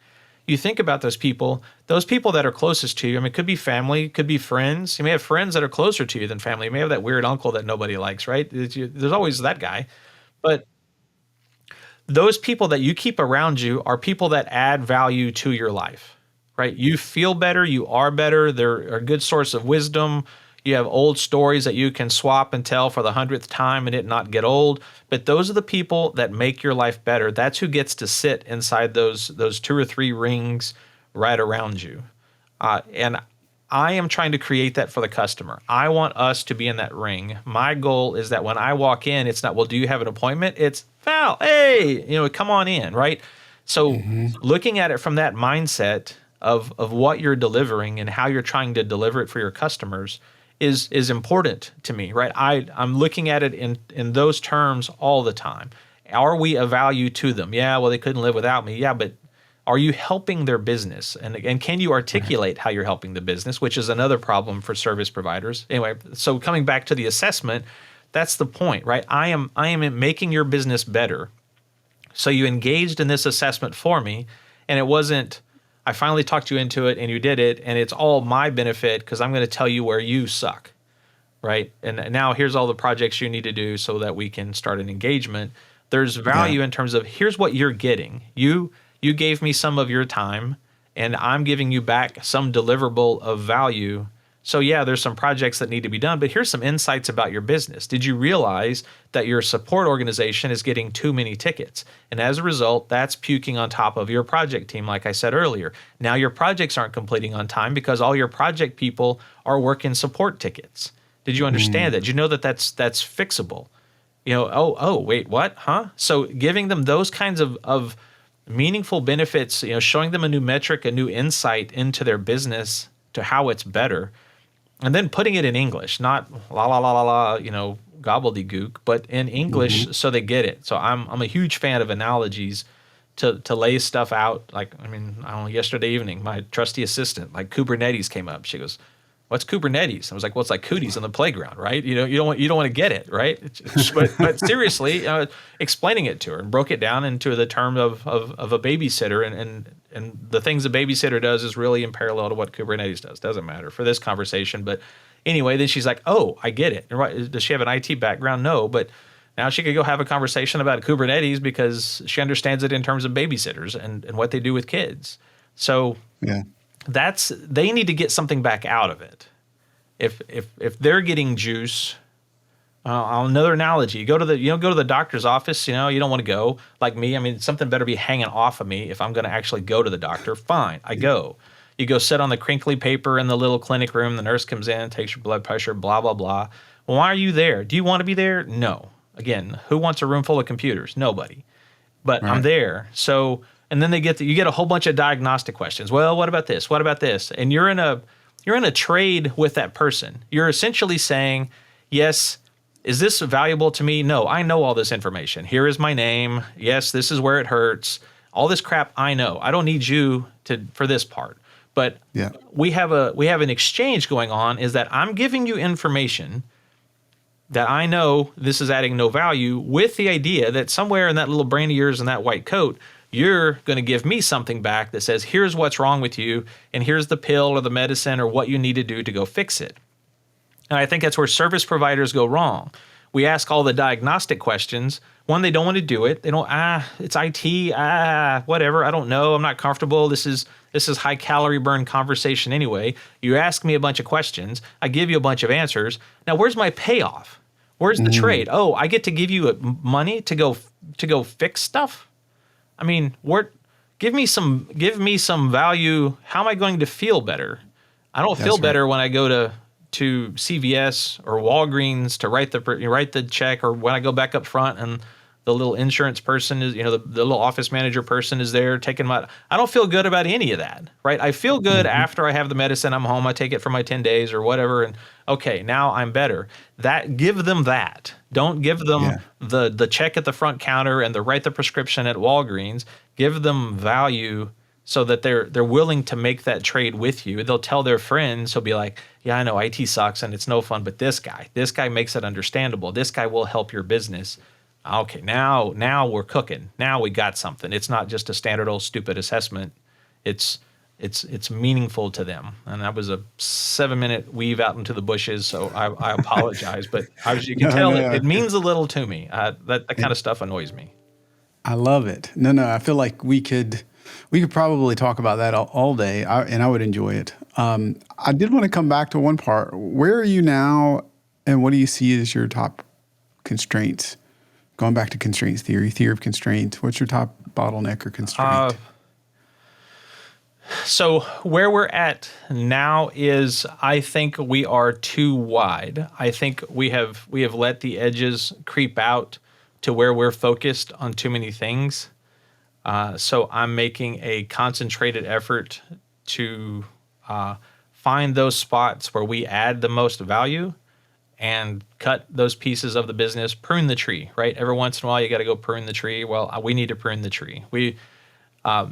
You think about those people that are closest to you. I mean, it could be family, could be friends. You may have friends that are closer to you than family. You may have that weird uncle that nobody likes, right? There's always that guy. But those people that you keep around you are people that add value to your life, right? You feel better, you are better, they're a good source of wisdom. You have old stories that you can swap and tell for the 100th time and it not get old. But those are the people that make your life better. That's who gets to sit inside those two or three rings right around you. And I am trying to create that for the customer. I want us to be in that ring. My goal is that when I walk in, it's not, well, do you have an appointment? It's, Val, hey, come on in, right? So Hmm. looking at it from that mindset of what you're delivering and how you're trying to deliver it for your customers is important to me, right? I'm looking at it in those terms all the time. Are we a value to them? Yeah, well, they couldn't live without me. Yeah, but are you helping their business? And can you Right. articulate how you're helping the business, which is another problem for service providers. Anyway, so coming back to the assessment, that's the point, right? I am making your business better. So you engaged in this assessment for me, and it wasn't, I finally talked you into it and you did it, and it's all my benefit because I'm going to tell you where you suck, right? And now here's all the projects you need to do so that we can start an engagement. There's Yeah. value in terms of here's what you're getting. You gave me some of your time, and I'm giving you back some deliverable of value. So yeah, there's some projects that need to be done, but here's some insights about your business. Did you realize that your support organization is getting too many tickets? And as a result, that's puking on top of your project team, like I said earlier. Now your projects aren't completing on time because all your project people are working support tickets. Did you understand that? Mm. Did you know that that's fixable? Wait, what? Huh? So giving them those kinds of meaningful benefits, showing them a new metric, a new insight into their business to how it's better, and then putting it in English, not la la la la la, gobbledygook, but in English Hmm. so they get it. So I'm a huge fan of analogies to lay stuff out. Like, I mean, I don't know, yesterday evening, my trusty assistant, like Kubernetes came up. She goes, "What's Kubernetes?" I was like, "Well, it's like cooties on the playground, right? You don't want to get it, right?" But seriously, explaining it to her and broke it down into the term of a babysitter, and the things a babysitter does is really in parallel to what Kubernetes does. Doesn't matter for this conversation, but anyway, then she's like, "Oh, I get it." Right? Does she have an IT background? No, but now she could go have a conversation about Kubernetes because she understands it in terms of babysitters and what they do with kids. So Yeah. they need to get something back out of it. If they're getting juice, another analogy, go to the doctor's office. You don't want to go like me. I mean, something better be hanging off of me if I'm going to actually go to the doctor. Fine, I go. You go sit on the crinkly paper in the little clinic room. The nurse comes in, takes your blood pressure, blah blah blah. Well, why are you there? Do you want to be there? No. Again, who wants a room full of computers? Nobody. But I'm Right. there. So, and then you get a whole bunch of diagnostic questions. Well, what about this? What about this? And you're in a trade with that person. You're essentially saying, yes, is this valuable to me? No, I know all this information. Here is my name. Yes, this is where it hurts. All this crap I know. I don't need you for this part. But Yeah. we have an exchange going on is that I'm giving you information that I know this is adding no value with the idea that somewhere in that little brain of yours in that white coat, you're going to give me something back that says, here's what's wrong with you, and here's the pill or the medicine or what you need to do to go fix it. And I think that's where service providers go wrong. We ask all the diagnostic questions. One, they don't want to do it. They don't, it's IT, whatever. I don't know. I'm not comfortable. This is high calorie burn conversation anyway. You ask me a bunch of questions. I give you a bunch of answers. Now, where's my payoff? Where's the Mm. trade? Oh, I get to give you money to go fix stuff? I mean, give me some value. How am I going to feel better? I don't feel That's right. better when I go to CVS or Walgreens to write the check, or when I go back up front and the little insurance person is, the little office manager person is there taking my, I don't feel good about any of that, right? I feel good after I have the medicine, I'm home, I take it for my 10 days or whatever. And okay, now I'm better. Give them that. Don't give them Yeah. the check at the front counter and the write the prescription at Walgreens. Give them value so that they're willing to make that trade with you. They'll tell their friends. He'll be like, yeah, I know IT sucks and it's no fun, but this guy makes it understandable. This guy will help your business. Okay, now we're cooking. Now we got something. It's not just a standard old stupid assessment. It's meaningful to them. And that was a 7-minute weave out into the bushes, so I apologize. But as you can No, tell, no. it means a little to me. That kind of stuff annoys me. I love it. No. I feel like we could probably talk about that all day, and I would enjoy it. I did want to come back to one part. Where are you now, and what do you see as your top constraints? Going back to constraints theory of constraint. What's your top bottleneck or constraint? So where we're at now is, I think we are too wide. I think we have let the edges creep out to where we're focused on too many things. So I'm making a concentrated effort to find those spots where we add the most value and cut those pieces of the business, prune the tree, right? Every once in a while, you got to go prune the tree. Well, we need to prune the tree.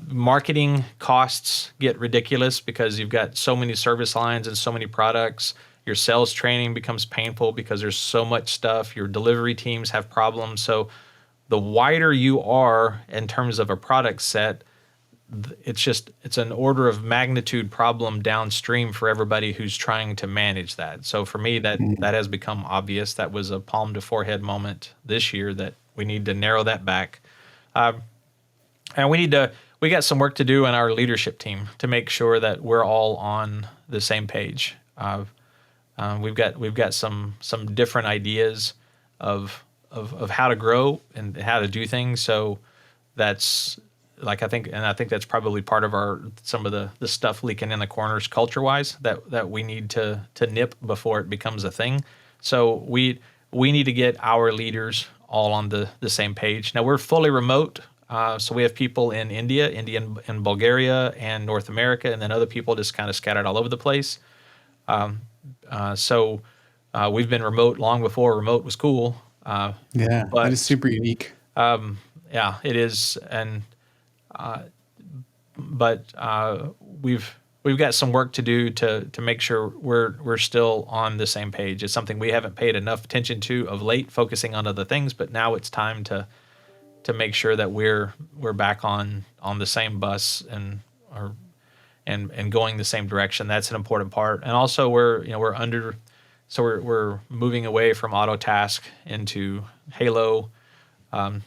Marketing costs get ridiculous because you've got so many service lines and so many products. Your sales training becomes painful because there's so much stuff. Your delivery teams have problems. So the wider you are in terms of a product set, it's an order of magnitude problem downstream for everybody who's trying to manage that. So for me, that has become obvious. That was a palm to forehead moment this year that we need to narrow that back. And we got some work to do in our leadership team to make sure that we're all on the same page. We've got some different ideas of how to grow and how to do things. So that's I think that's probably part of some of the stuff leaking in the corners culture wise that we need to nip before it becomes a thing. So we need to get our leaders all on the same page. Now we're fully remote. So we have people in India and Bulgaria and North America, and then other people just kind of scattered all over the place. So we've been remote long before remote was cool. Yeah, but that is super unique. Yeah, it is. But we've got some work to do to make sure we're still on the same page. It's something we haven't paid enough attention to of late, focusing on other things, but now it's time to make sure that we're back on the same bus and going the same direction. That's an important part. And also we're moving away from Autotask into Halo. And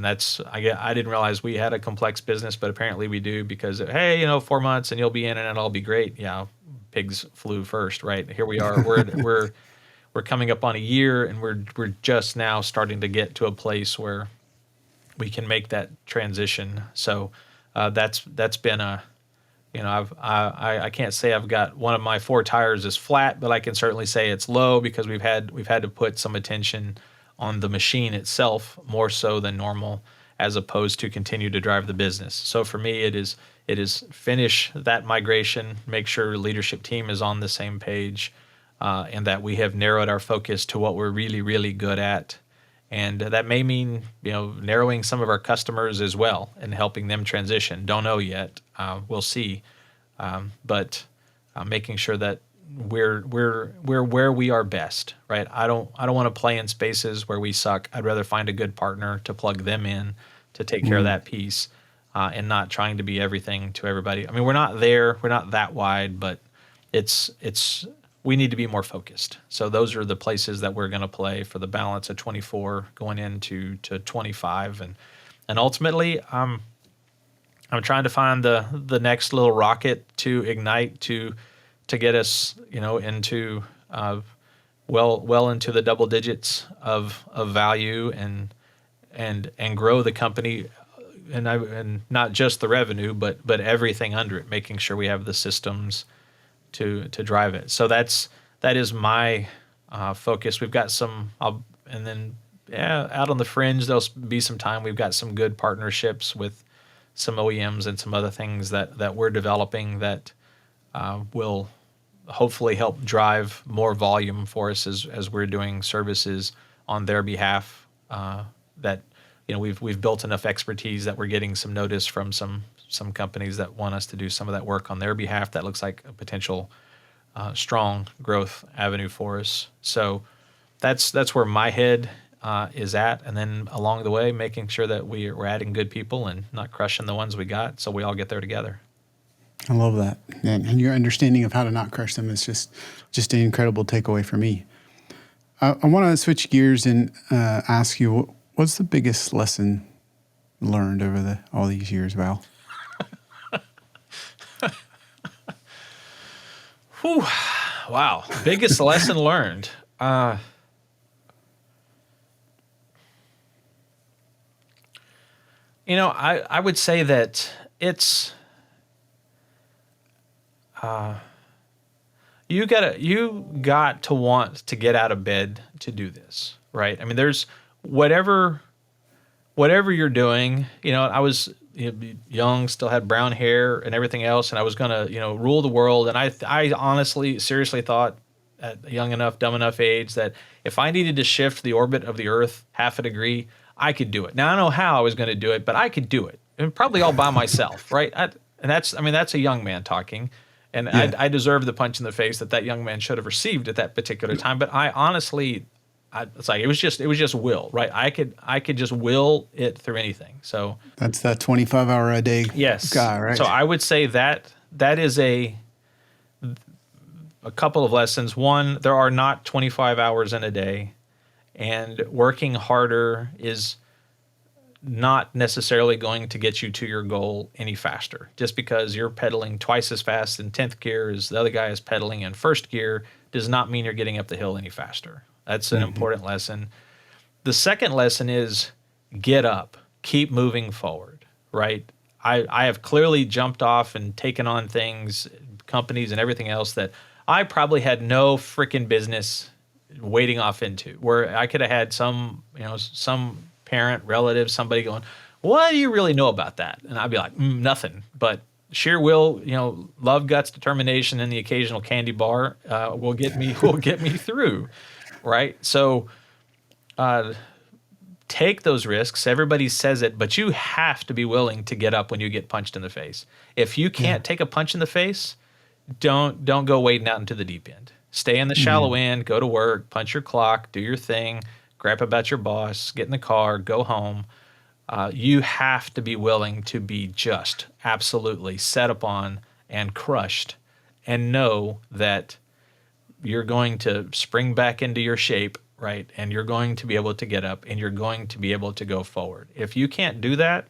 that's, I didn't realize we had a complex business, but apparently we do, because, hey, 4 months and you'll be in and it'll all be great. Yeah. Pigs flew first, right? Here we are. We're coming up on a year, and we're just now starting to get to a place where we can make that transition. So, that's been I can't say I've got one of my 4 tires is flat, but I can certainly say it's low because we've had to put some attention on the machine itself more so than normal, as opposed to continue to drive the business. So for me, it is finish that migration, make sure leadership team is on the same page, and that we have narrowed our focus to what we're really, really good at. And that may mean, narrowing some of our customers as well and helping them transition. Don't know yet. We'll see. But making sure that we're where we are best, right? I don't want to play in spaces where we suck. I'd rather find a good partner to plug them in to take care of that piece, and not trying to be everything to everybody. I mean, we're not there. We're not that wide, but we need to be more focused. So those are the places that we're going to play for the balance of 24 going into 25, and ultimately, I'm trying to find the next little rocket to ignite to get us, into well into the double digits of value and grow the company, and not just the revenue, but everything under it, making sure we have the systems to drive it. So that is my focus. We've got some, and then yeah, out on the fringe, there'll be some time. We've got some good partnerships with some OEMs and some other things that we're developing that will hopefully help drive more volume for us as we're doing services on their behalf. That we've built enough expertise that we're getting some notice from some companies that want us to do some of that work on their behalf. That looks like a potential strong growth avenue for us. So that's where my head is at, and then along the way, making sure that we're adding good people and not crushing the ones we got, so we all get there together. I love that, and your understanding of how to not crush them is just an incredible takeaway for me. I want to switch gears and ask you, what's the biggest lesson learned over all these years, Val? Whew. Wow. Biggest lesson learned. I would say that it's you got to want to get out of bed to do this, right? I mean, there's whatever you're doing. I was young, still had brown hair and everything else, and I was gonna rule the world. And I honestly, seriously thought at a young enough, dumb enough age that if I needed to shift the orbit of the Earth half a degree, I could do it. Now I don't know how I was going to do it, but I could do it, and probably all by myself, right? And that's a young man talking, and Yeah. I deserve the punch in the face that young man should have received at that particular time. But I honestly, it's like it was just will, right? I could just will it through anything. So That's that 25-hour a day yes, guy, right? So I would say that is a couple of lessons. One, there are not 25 hours in a day, and working harder is not necessarily going to get you to your goal any faster. Just because you're pedaling twice as fast in 10th gear as the other guy is pedaling in first gear does not mean you're getting up the hill any faster. That's an important lesson. The second lesson is get up, keep moving forward, right? I have clearly jumped off and taken on things, companies and everything else that I probably had no freaking business wading off into, where I could have had some parent, relative, somebody going, what do you really know about that? And I'd be like, nothing, but sheer will, love, guts, determination, and the occasional candy bar will get me through, right? So take those risks. Everybody says it, but you have to be willing to get up when you get punched in the face. If you can't take a punch in the face, don't go wading out into the deep end. Stay in the shallow end, go to work, punch your clock, do your thing, grab about your boss, get in the car, go home. You have to be willing to be just absolutely set upon and crushed, and know that you're going to spring back into your shape, right? And you're going to be able to get up, and you're going to be able to go forward. If you can't do that,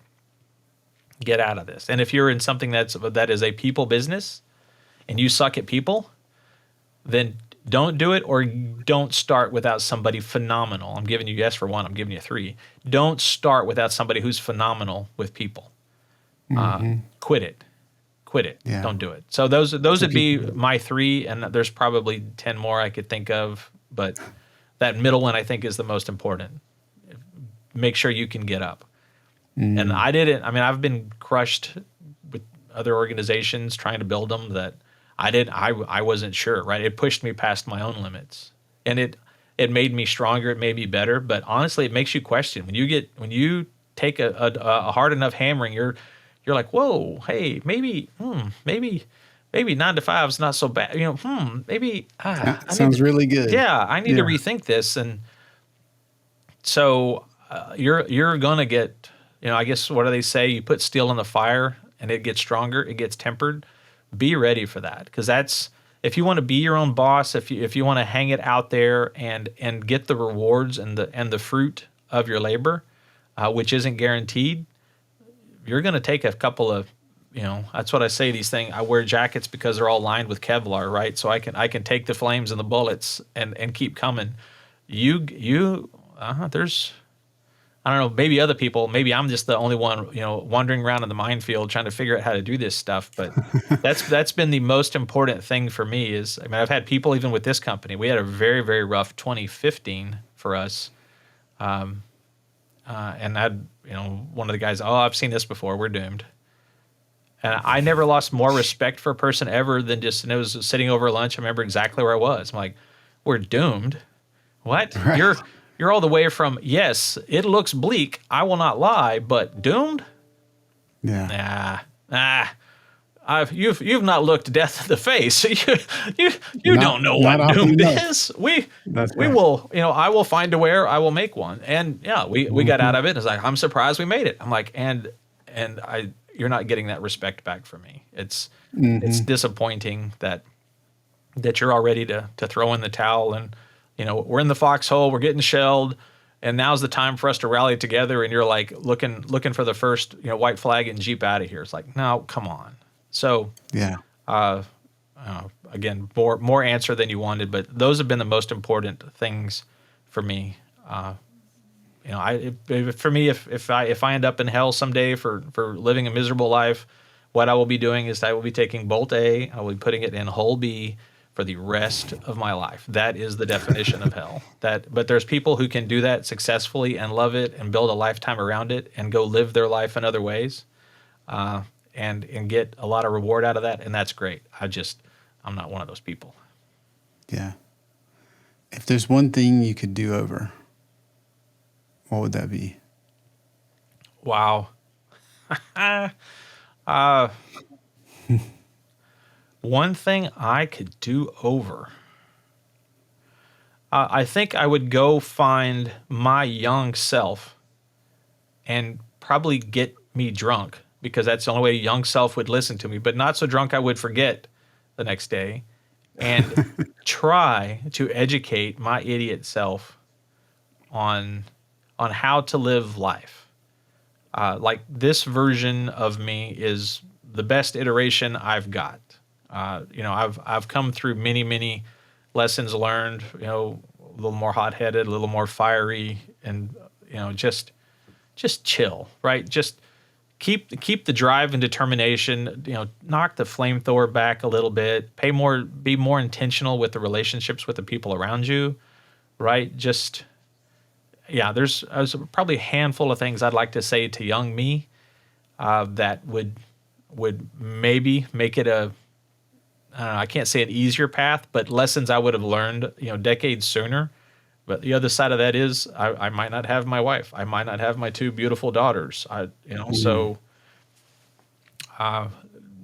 get out of this. And if you're in something that is a people business and you suck at people, then don't do it, or don't start without somebody phenomenal. I'm giving you yes for one. I'm giving you three. Don't start without somebody who's phenomenal with people. Quit it. Yeah. Don't do it. So those would be my three, and there's probably 10 more I could think of, but that middle one I think is the most important. Make sure you can get up. And I didn't. I mean, I've been crushed with other organizations trying to build them that I wasn't sure, right? It pushed me past my own limits, and it made me stronger. It made me better. But honestly, it makes you question when you take a hard enough hammering. You're like, whoa, hey, maybe 9 to 5 is not so bad. Maybe Sounds really good. Yeah, I need to rethink this. And so you're gonna get, I guess, what do they say? You put steel in the fire and it gets stronger. It gets tempered. Be ready for that, because that's, if you want to be your own boss, if you want to hang it out there and get the rewards and the fruit of your labor, which isn't guaranteed, you're going to take a couple of, that's what I say. These things, I wear jackets because they're all lined with Kevlar, right? So I can take the flames and the bullets and keep coming. There's, I don't know, maybe other people, maybe I'm just the only one, wandering around in the minefield trying to figure out how to do this stuff. But that's been the most important thing for me is, I've had people, even with this company, we had a very, very rough 2015 for us. And one of the guys, oh, I've seen this before. We're doomed. And I never lost more respect for a person ever than just, and it was sitting over lunch. I remember exactly where I was. I'm like, we're doomed. What? Right. You're all the way from, yes, it looks bleak. I will not lie, but doomed? Yeah. You've not looked death in the face. You Not don't know not what often doomed enough. is. That's We right. will, I will find a where I will make one. And yeah, we got out of it. It's like, I'm surprised we made it. I'm like, you're not getting that respect back from me. It's disappointing that you're all ready to throw in the towel, and we're in the foxhole, we're getting shelled, and now's the time for us to rally together, and you're like looking for the first white flag and jeep out of here. It's like, no, come on. So Yeah. again, more answer than you wanted, but those have been the most important things for me. For me, if I end up in hell someday for living a miserable life, what I will be doing is I will be taking bolt A, I will be putting it in hole B for the rest of my life. That is the definition of hell. But there's people who can do that successfully and love it and build a lifetime around it and go live their life in other ways, and get a lot of reward out of that, and that's great. I'm not one of those people. Yeah. If there's one thing you could do over, what would that be? Wow. One thing I could do over. I think I would go find my young self and probably get me drunk, because that's the only way young self would listen to me, but not so drunk I would forget the next day, and try to educate my idiot self on how to live life. Like, this version of me is the best iteration I've got. I've come through many lessons learned. A little more hot-headed, a little more fiery, and just chill, right? Just keep the drive and determination. Knock the flamethrower back a little bit. Be more intentional with the relationships with the people around you, right? There's probably a handful of things I'd like to say to young me that would maybe make it I don't know, I can't say an easier path, but lessons I would have learned, decades sooner. But the other side of that is I might not have my wife. I might not have my two beautiful daughters. So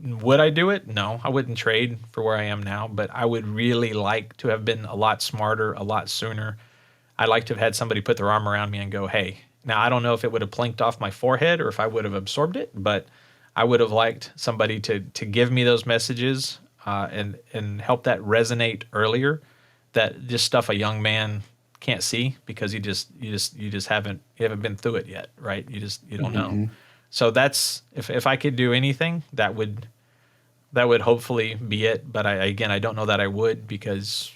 would I do it? No, I wouldn't trade for where I am now, but I would really like to have been a lot smarter, a lot sooner. I'd like to have had somebody put their arm around me and go, hey. Now, I don't know if it would have plinked off my forehead or if I would have absorbed it, but I would have liked somebody to give me those messages, and help that resonate earlier. That just stuff a young man can't see, because you just haven't been through it yet, right? You don't know. So that's, if I could do anything, that would hopefully be it. But I don't know that I would, because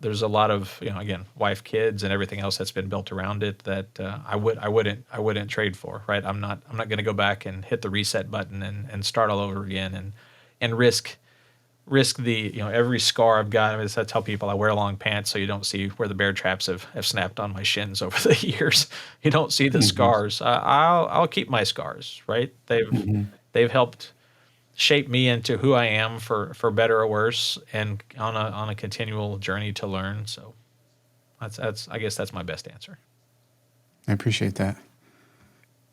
there's a lot of again, wife, kids, and everything else that's been built around it that I wouldn't trade for, right? I'm not going to go back and hit the reset button and start all over again and risk the every scar I've got. I mean, I tell people I wear long pants so you don't see where the bear traps have snapped on my shins over the years. You don't see the scars. I'll keep my scars, right? They've helped shape me into who I am, for better or worse, and on a continual journey to learn. So that's I guess that's my best answer. I appreciate that.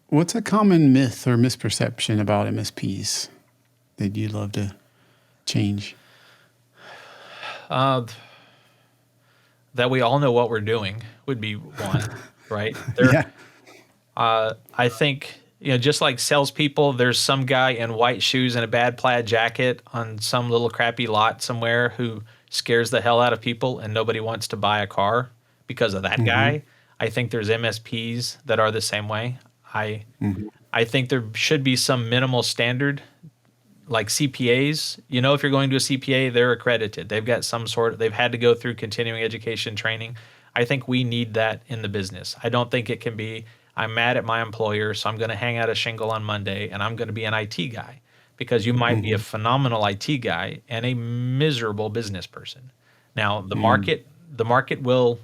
What's a common myth or misperception about MSPs that you'd love to change? That we all know what we're doing would be one, right? Yeah. I think, just like salespeople, there's some guy in white shoes and a bad plaid jacket on some little crappy lot somewhere who scares the hell out of people, and nobody wants to buy a car because of that guy. I think there's MSPs that are the same way. I think there should be some minimal standard, like CPAs. If you're going to a CPA, they're accredited. They've got they've had to go through continuing education training. I think we need that in the business. I don't think it can be, I'm mad at my employer, so I'm going to hang out a shingle on Monday and I'm going to be an IT guy, because you might be a phenomenal IT guy and a miserable business person. Now, the market the market will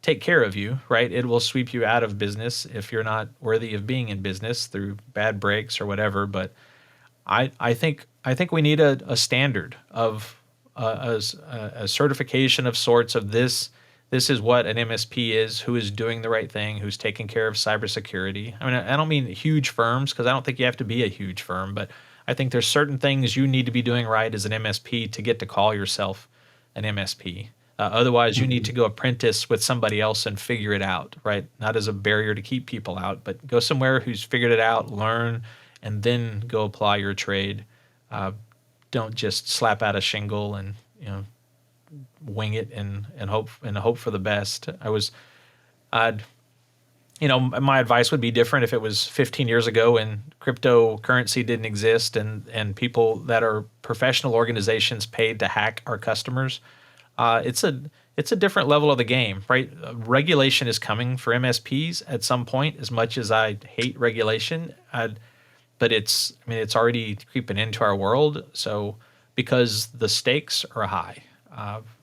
take care of you, right? It will sweep you out of business if you're not worthy of being in business through bad breaks or whatever. But I think we need a standard of a certification of sorts of this. This is what an MSP is, who is doing the right thing, who's taking care of cybersecurity. I mean, I don't mean huge firms because I don't think you have to be a huge firm, but I think there's certain things you need to be doing right as an MSP to get to call yourself an MSP. Otherwise, you need to go apprentice with somebody else and figure it out, right? Not as a barrier to keep people out, but go somewhere who's figured it out, learn, and then go apply your trade. Uh, don't just slap out a shingle and wing it and hope for the best. I'd my advice would be different if it was 15 years ago and cryptocurrency didn't exist and people that are professional organizations paid to hack our customers. It's a different level of the game, right? Regulation is coming for MSPs at some point. As much as I hate regulation, but it's already creeping into our world. So because the stakes are high,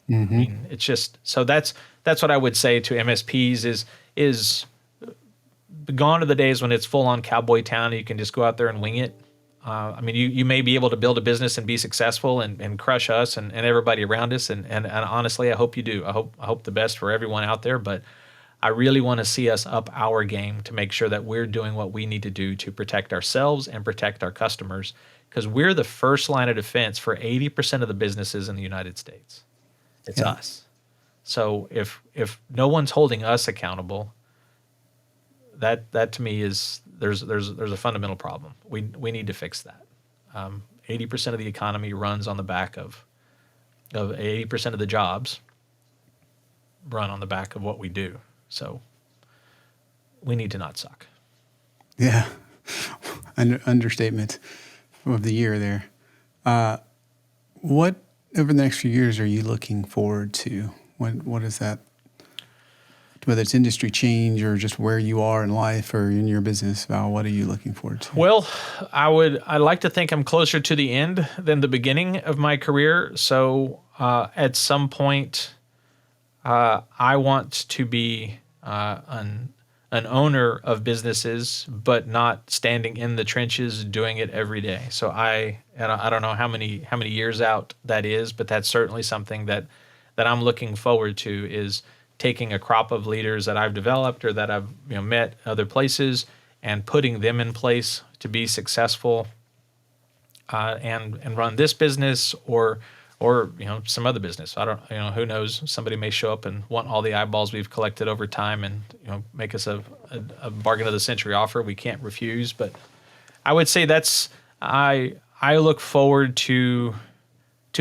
it's just so that's what I would say to MSPs is gone are the days when it's full on cowboy town and you can just go out there and wing it. You may be able to build a business and be successful and crush us and everybody around us. And honestly, I hope you do. I hope the best for everyone out there. But I really want to see us up our game to make sure that we're doing what we need to do to protect ourselves and protect our customers, because we're the first line of defense for 80% of the businesses in the United States. It's us. So if no one's holding us accountable, that to me is there's a fundamental problem. We need to fix that. 80% of the economy runs on the back of 80% of the jobs run on the back of what we do. So we need to not suck. Yeah. Understatement of the year there. What over the next few years are you looking forward to? What is that? Whether it's industry change or just where you are in life or in your business, Val, what are you looking forward to? Well, I'd like to think I'm closer to the end than the beginning of my career. So at some point, I want to be an owner of businesses, but not standing in the trenches doing it every day. So I don't know how many years out that is, but that's certainly something that I'm looking forward to, is taking a crop of leaders that I've developed or that I've met other places and putting them in place to be successful and run this business or some other business. I don't who knows, somebody may show up and want all the eyeballs we've collected over time and make us a bargain of the century offer we can't refuse. But I would say that's I look forward to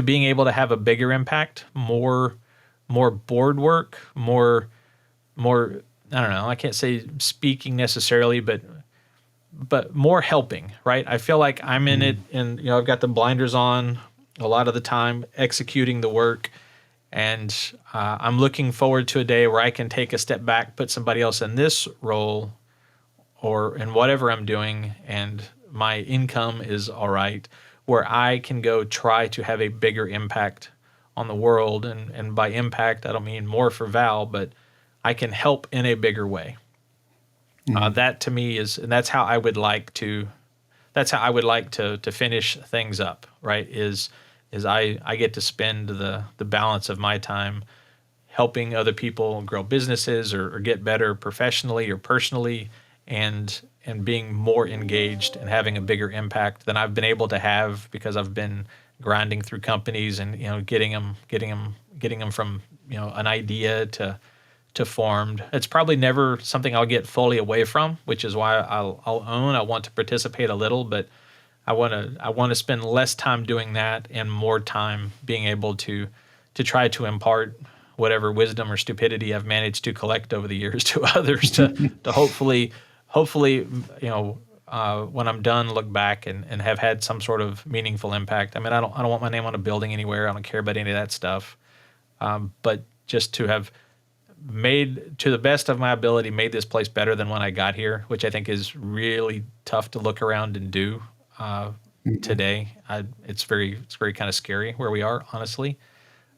being able to have a bigger impact, more board work, more I don't know, I can't say speaking necessarily, but more helping, right? I feel like I'm in it and I've got the blinders on a lot of the time executing the work, and I'm looking forward to a day where I can take a step back, put somebody else in this role or in whatever I'm doing, and my income is all right, where I can go try to have a bigger impact on the world. And by impact, I don't mean more for Val, but I can help in a bigger way. That to me and that's how I would like to finish things up, right? Is I get to spend the balance of my time helping other people grow businesses or get better professionally or personally, and being more engaged and having a bigger impact than I've been able to have because I've been grinding through companies and getting them from an idea to formed. It's probably never something I'll get fully away from, which is why I'll own. I want to participate a little, but I want to spend less time doing that and more time being able to try to impart whatever wisdom or stupidity I've managed to collect over the years to others to hopefully when I'm done, look back and have had some sort of meaningful impact. I mean, I don't want my name on a building anywhere. I don't care about any of that stuff. But just to have made, to the best of my ability, made this place better than when I got here, which I think is really tough to look around and do today. It's very kind of scary where we are, honestly.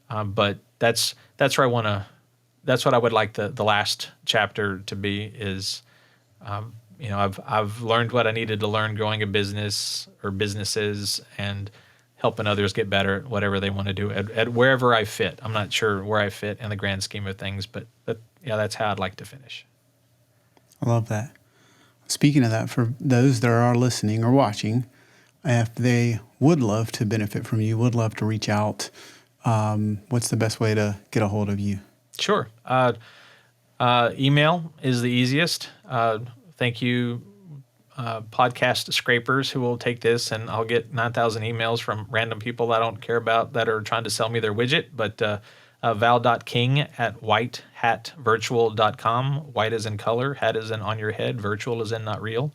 But that's where I want that's what I would like the last chapter to be is, I've learned what I needed to learn growing a business or businesses and helping others get better at whatever they want to do at wherever I fit. I'm not sure where I fit in the grand scheme of things, but yeah, that's how I'd like to finish. I love that. Speaking of that, for those that are listening or watching, if they would love to benefit from you, would love to reach out, what's the best way to get a hold of you? Sure. Email is the easiest. Thank you, podcast scrapers who will take this, and I'll get 9,000 emails from random people I don't care about that are trying to sell me their widget. But val.king@whitehatvirtual.com. White is in color, hat is in on your head, virtual is in not real.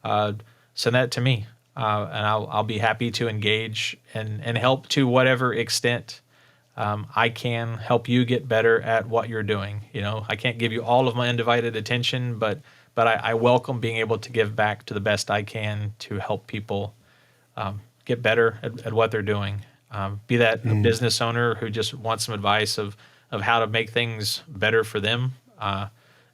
Send that to me, and I'll be happy to engage and help to whatever extent I can help you get better at what you're doing. I can't give you all of my undivided attention, but I welcome being able to give back to the best I can to help people get better at what they're doing. Be that a business owner who just wants some advice of how to make things better for them,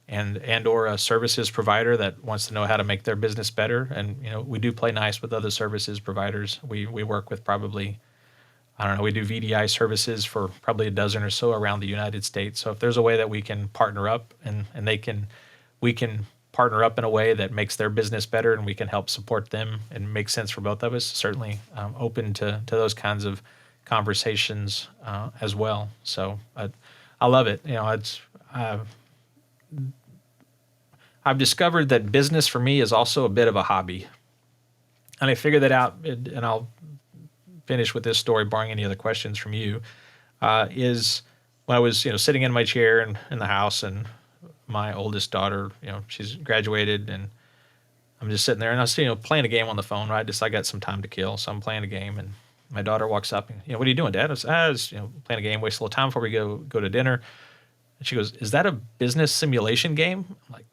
and or a services provider that wants to know how to make their business better. And we do play nice with other services providers. We work with probably, I don't know, we do VDI services for probably a dozen or so around the United States. So if there's a way that we can partner up and we can partner up in a way that makes their business better and we can help support them and make sense for both of us, certainly open to those kinds of conversations as well. So I love it. I've discovered that business for me is also a bit of a hobby. And I figured that out, and I'll finish with this story, barring any other questions from you, is when I was, sitting in my chair in the house, and my oldest daughter, she's graduated, and I'm just sitting there, and I was, playing a game on the phone, right? I got some time to kill, so I'm playing a game, and my daughter walks up, and, what are you doing, Dad? I was playing a game, waste a little time before we go to dinner. And she goes, "Is that a business simulation game?" I'm like,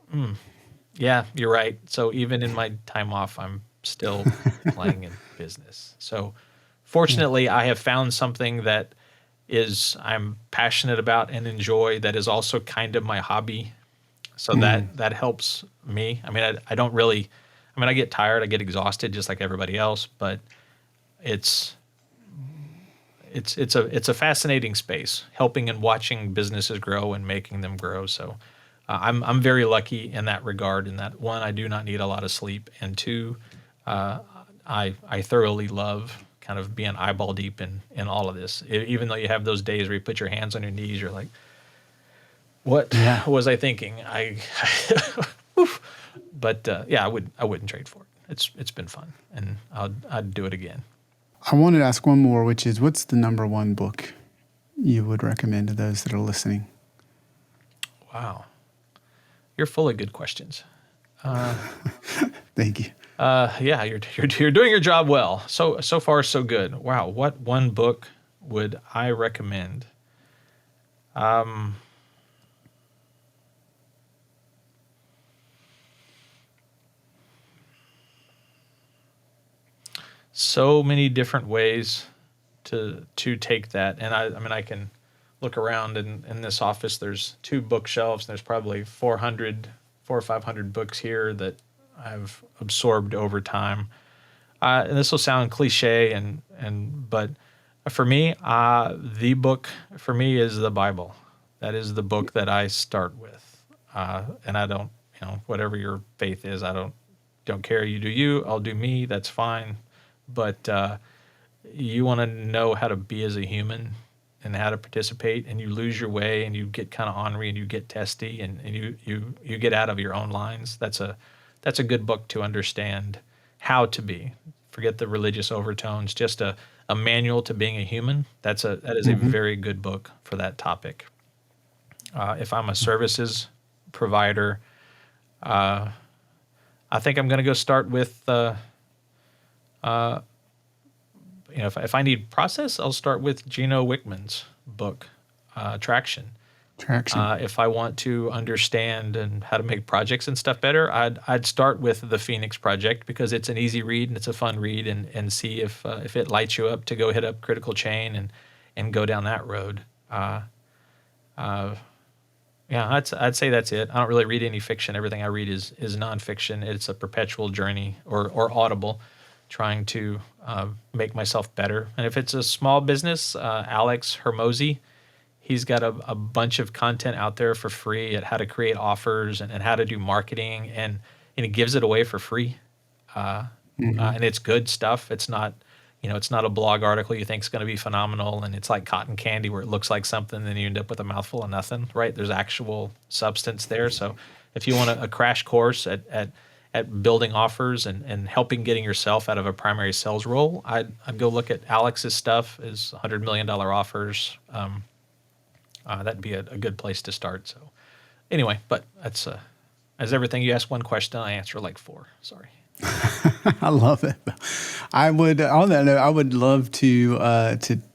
yeah, you're right. So even in my time off, I'm still playing in business. So fortunately, I have found something that I'm passionate about and enjoy, that is also kind of my hobby. So that helps me. I mean, I don't really, I get tired, I get exhausted just like everybody else, but it's a fascinating space, helping and watching businesses grow and making them grow. So I'm very lucky in that regard, in that, one, I do not need a lot of sleep, and two, I thoroughly love kind of being eyeball deep in all of this. Even though you have those days where you put your hands on your knees, you're like, what was I thinking? But I wouldn't trade for it. It's been fun, and I'd do it again. I wanted to ask one more, which is, what's the number one book you would recommend to those that are listening? Wow. You're full of good questions. Thank you. Yeah, you're doing your job well. So far, so good. Wow. What one book would I recommend? So many different ways to take that. And I can look around in this office, there's 2 bookshelves, and there's probably 400 or 500 books here that I've absorbed over time. And this will sound cliche, but for me, the book for me is the Bible. That is the book that I start with. And I don't, whatever your faith is, I don't care. You do you, I'll do me. That's fine. But you want to know how to be as a human and how to participate, and you lose your way, and you get kind of ornery, and you get testy, and you get out of your own lines. That's a good book to understand how to be. Forget the religious overtones. Just a manual to being a human. That is a very good book for that topic. If I'm a services provider, I think I'm going to go start with. If I need process, I'll start with Gino Wickman's book, Traction. If I want to understand and how to make projects and stuff better, I'd start with the Phoenix Project, because it's an easy read and it's a fun read, and see if it lights you up to go hit up Critical Chain and go down that road. Yeah, I'd say that's it. I don't really read any fiction. Everything I read is nonfiction. It's a perpetual journey or audible, trying to make myself better. And if it's a small business, Alex Hermosi, he's got a bunch of content out there for free at how to create offers and how to do marketing, and he gives it away for free. And it's good stuff. It's not, it's not a blog article you think is going to be phenomenal, and it's like cotton candy where it looks like something, and then you end up with a mouthful of nothing. Right? There's actual substance there. So, if you want a crash course at building offers and helping getting yourself out of a primary sales role, I'd go look at Alex's stuff. Is $100 million offers. That'd be a good place to start. So, anyway, but that's as everything. You ask one question, I answer like four. Sorry. I love it. I would, on that note, I would love to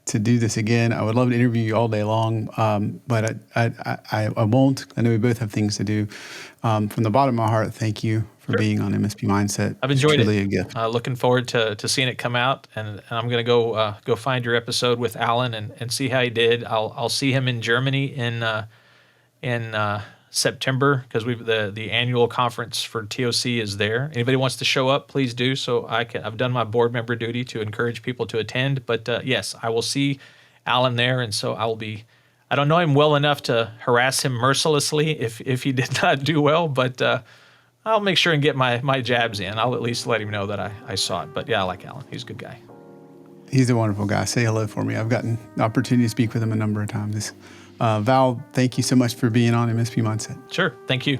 do this again. I would love to interview you all day long, but I won't. I know we both have things to do. From the bottom of my heart, thank you for Sure. being on MSP Mindset. I've enjoyed it's really it. a gift. Looking forward to seeing it come out, and I'm gonna go find your episode with Alan and see how he did. I'll see him in Germany in September, because the annual conference for TOC is there. Anybody wants to show up, please do. So I've done my board member duty to encourage people to attend. But yes, I will see Alan there, and so I don't know him well enough to harass him mercilessly if he did not do well, but I'll make sure and get my jabs in. I'll at least let him know that I saw it. But yeah, I like Alan. He's a good guy. He's a wonderful guy. Say hello for me. I've gotten the opportunity to speak with him a number of times. Val, thank you so much for being on MSP Mindset. Sure. Thank you.